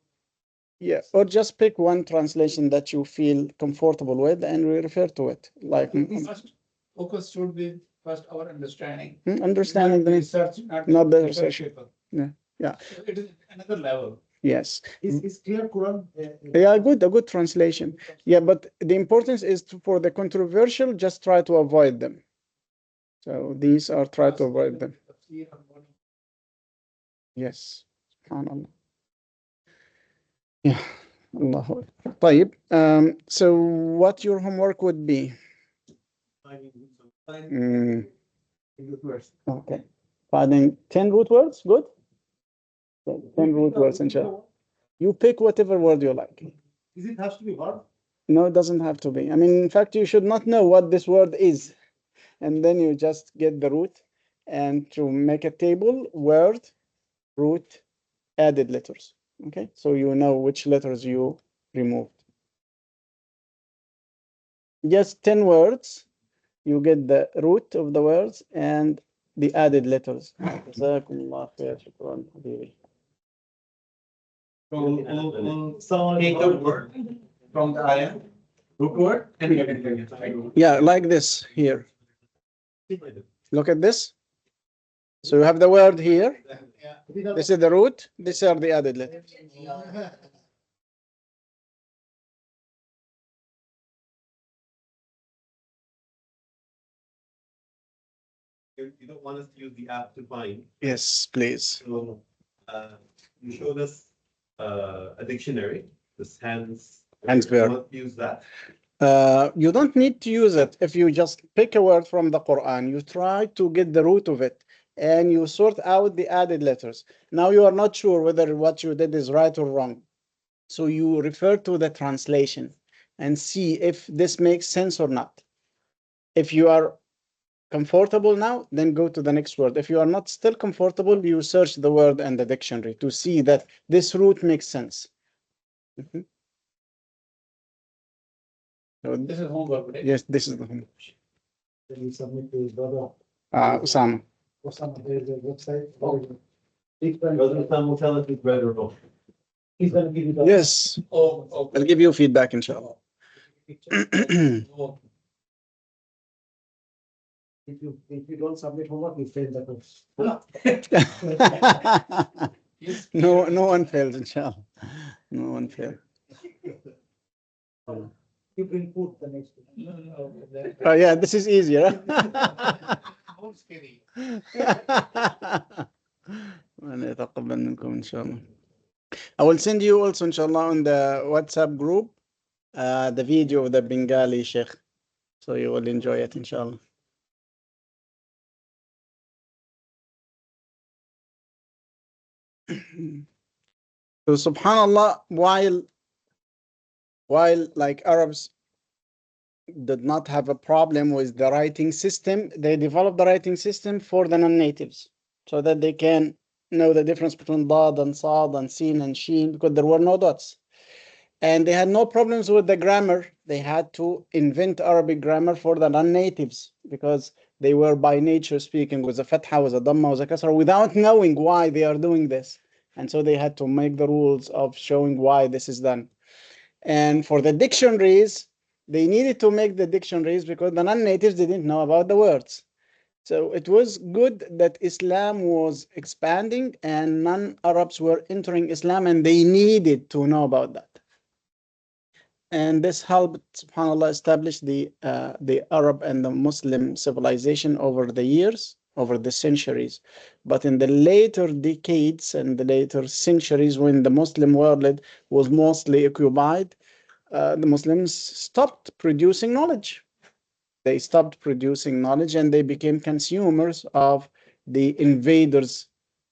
Yeah, or just pick one translation that you feel comfortable with and we refer to it. Like First focus should be first our understanding. Understanding the research, not the research. paper. Yeah. So it is another level. Yes. Is clear Quran? Yeah, a good translation. Yeah, but the importance is for the controversial, just try to avoid them. So these are try to avoid them. Yes. SubhanAllah. Yeah. Allahu Akbar. طيب. So what your homework would be? Okay. Finding 10 root words, good? 10 root words, inshallah. You pick whatever word you like. Is it has to be verb? No, it doesn't have to be. I mean, in fact, you should not know what this word is. And then you just get the root and to make a table, word, root, added letters. Okay, so you know which letters you removed. Just 10 words, you get the root of the words and the added letters. Jazakumullah khair, shukran, habibi. So take the word from the ayah, root word, and get it. Yeah, like this here. Look at this. So you have the word here. This is the root. These are the added letters. You don't want us to use the app to find. Yes, please. So you showed us a dictionary, this hands. Handswear. You want to use that? You don't need to use it. If you just pick a word from the Quran, you try to get the root of it and you sort out the added letters. Now you are not sure whether what you did is right or wrong. So you refer to the translation and see if this makes sense or not. If you are comfortable now, then go to the next word. If you are not still comfortable, you search the word in the dictionary to see that this root makes sense. So This is homework, right? yes, this is the homework. Then we submit to his brother. Usama. Osama, there is a website. Brother Sam will tell us if read or not. He's going to give you the. Yes, Oh, okay. I'll give you feedback, inshallah. Oh, If you don't submit homework, you fail the course. yes. No one fails, inshallah. No one fails. You bring food the next day. No, that- Oh yeah, this is easier. More scary. ربنا يتقبل منكم إن شاء الله. I will send you also inshallah on the WhatsApp group the video of the Bengali Sheikh, so you will enjoy it inshallah. So subhanallah, while like Arabs did not have a problem with the writing system, they developed the writing system for the non-natives so that they can know the difference between Dad and Sad and Sin and Sheen, because there were no dots. And they had no problems with the grammar. They had to invent Arabic grammar for the non-natives because they were by nature speaking with a fatha, with a dhamma, with a kasra, without knowing why they are doing this. And so they had to make the rules of showing why this is done. And for the dictionaries, they needed to make the dictionaries because the non-natives didn't know about the words. So it was good that Islam was expanding and non-Arabs were entering Islam and they needed to know about that. And this helped, subhanAllah, establish the Arab and the Muslim civilization over the years, over the centuries. But in the later decades and the later centuries, when the Muslim world was mostly occupied, the Muslims stopped producing knowledge. They stopped producing knowledge and they became consumers of the invaders'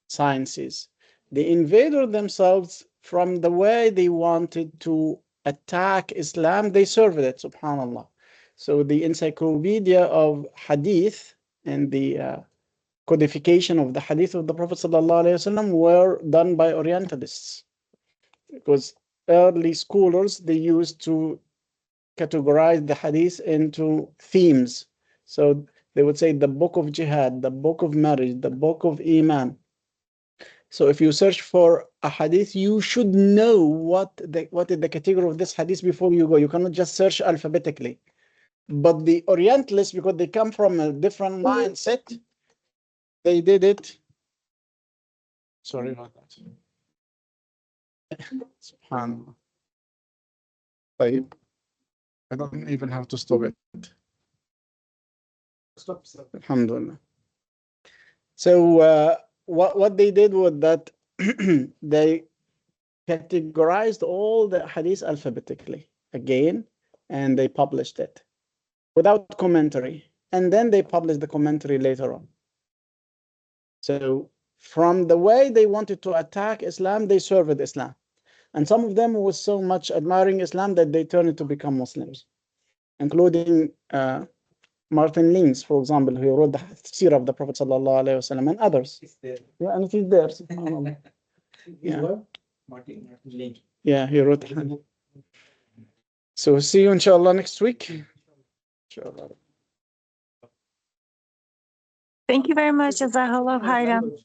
sciences. The invaders themselves from the way they wanted to attack Islam, they served it, subhanallah. So the encyclopedia of hadith and the codification of the hadith of the Prophet ﷺ were done by Orientalists, because early scholars, they used to categorize the hadith into themes. So they would say the book of jihad, the book of marriage, the book of iman. So if you search for a hadith, you should know what is the category of this hadith before you go. You cannot just search alphabetically. But the Orientalists, because they come from a different mindset, they did it. Sorry about that. SubhanAllah. طيب. I don't even have to stop it. Stop, sir. Alhamdulillah. So what they did was that they categorized all the hadith alphabetically again, and they published it without commentary. And then they published the commentary later on. So from the way they wanted to attack Islam, they served Islam. And some of them was so much admiring Islam that they turned to become Muslims, including Martin Lings, for example, who wrote the Seerah of the Prophet ﷺ, and others. It's there. Yeah, and it is there. SubhanAllah. Yeah. Martin Link. Yeah, he wrote. So see you inshallah next week. Inshallah. Thank you very much, Jazakallah khairan.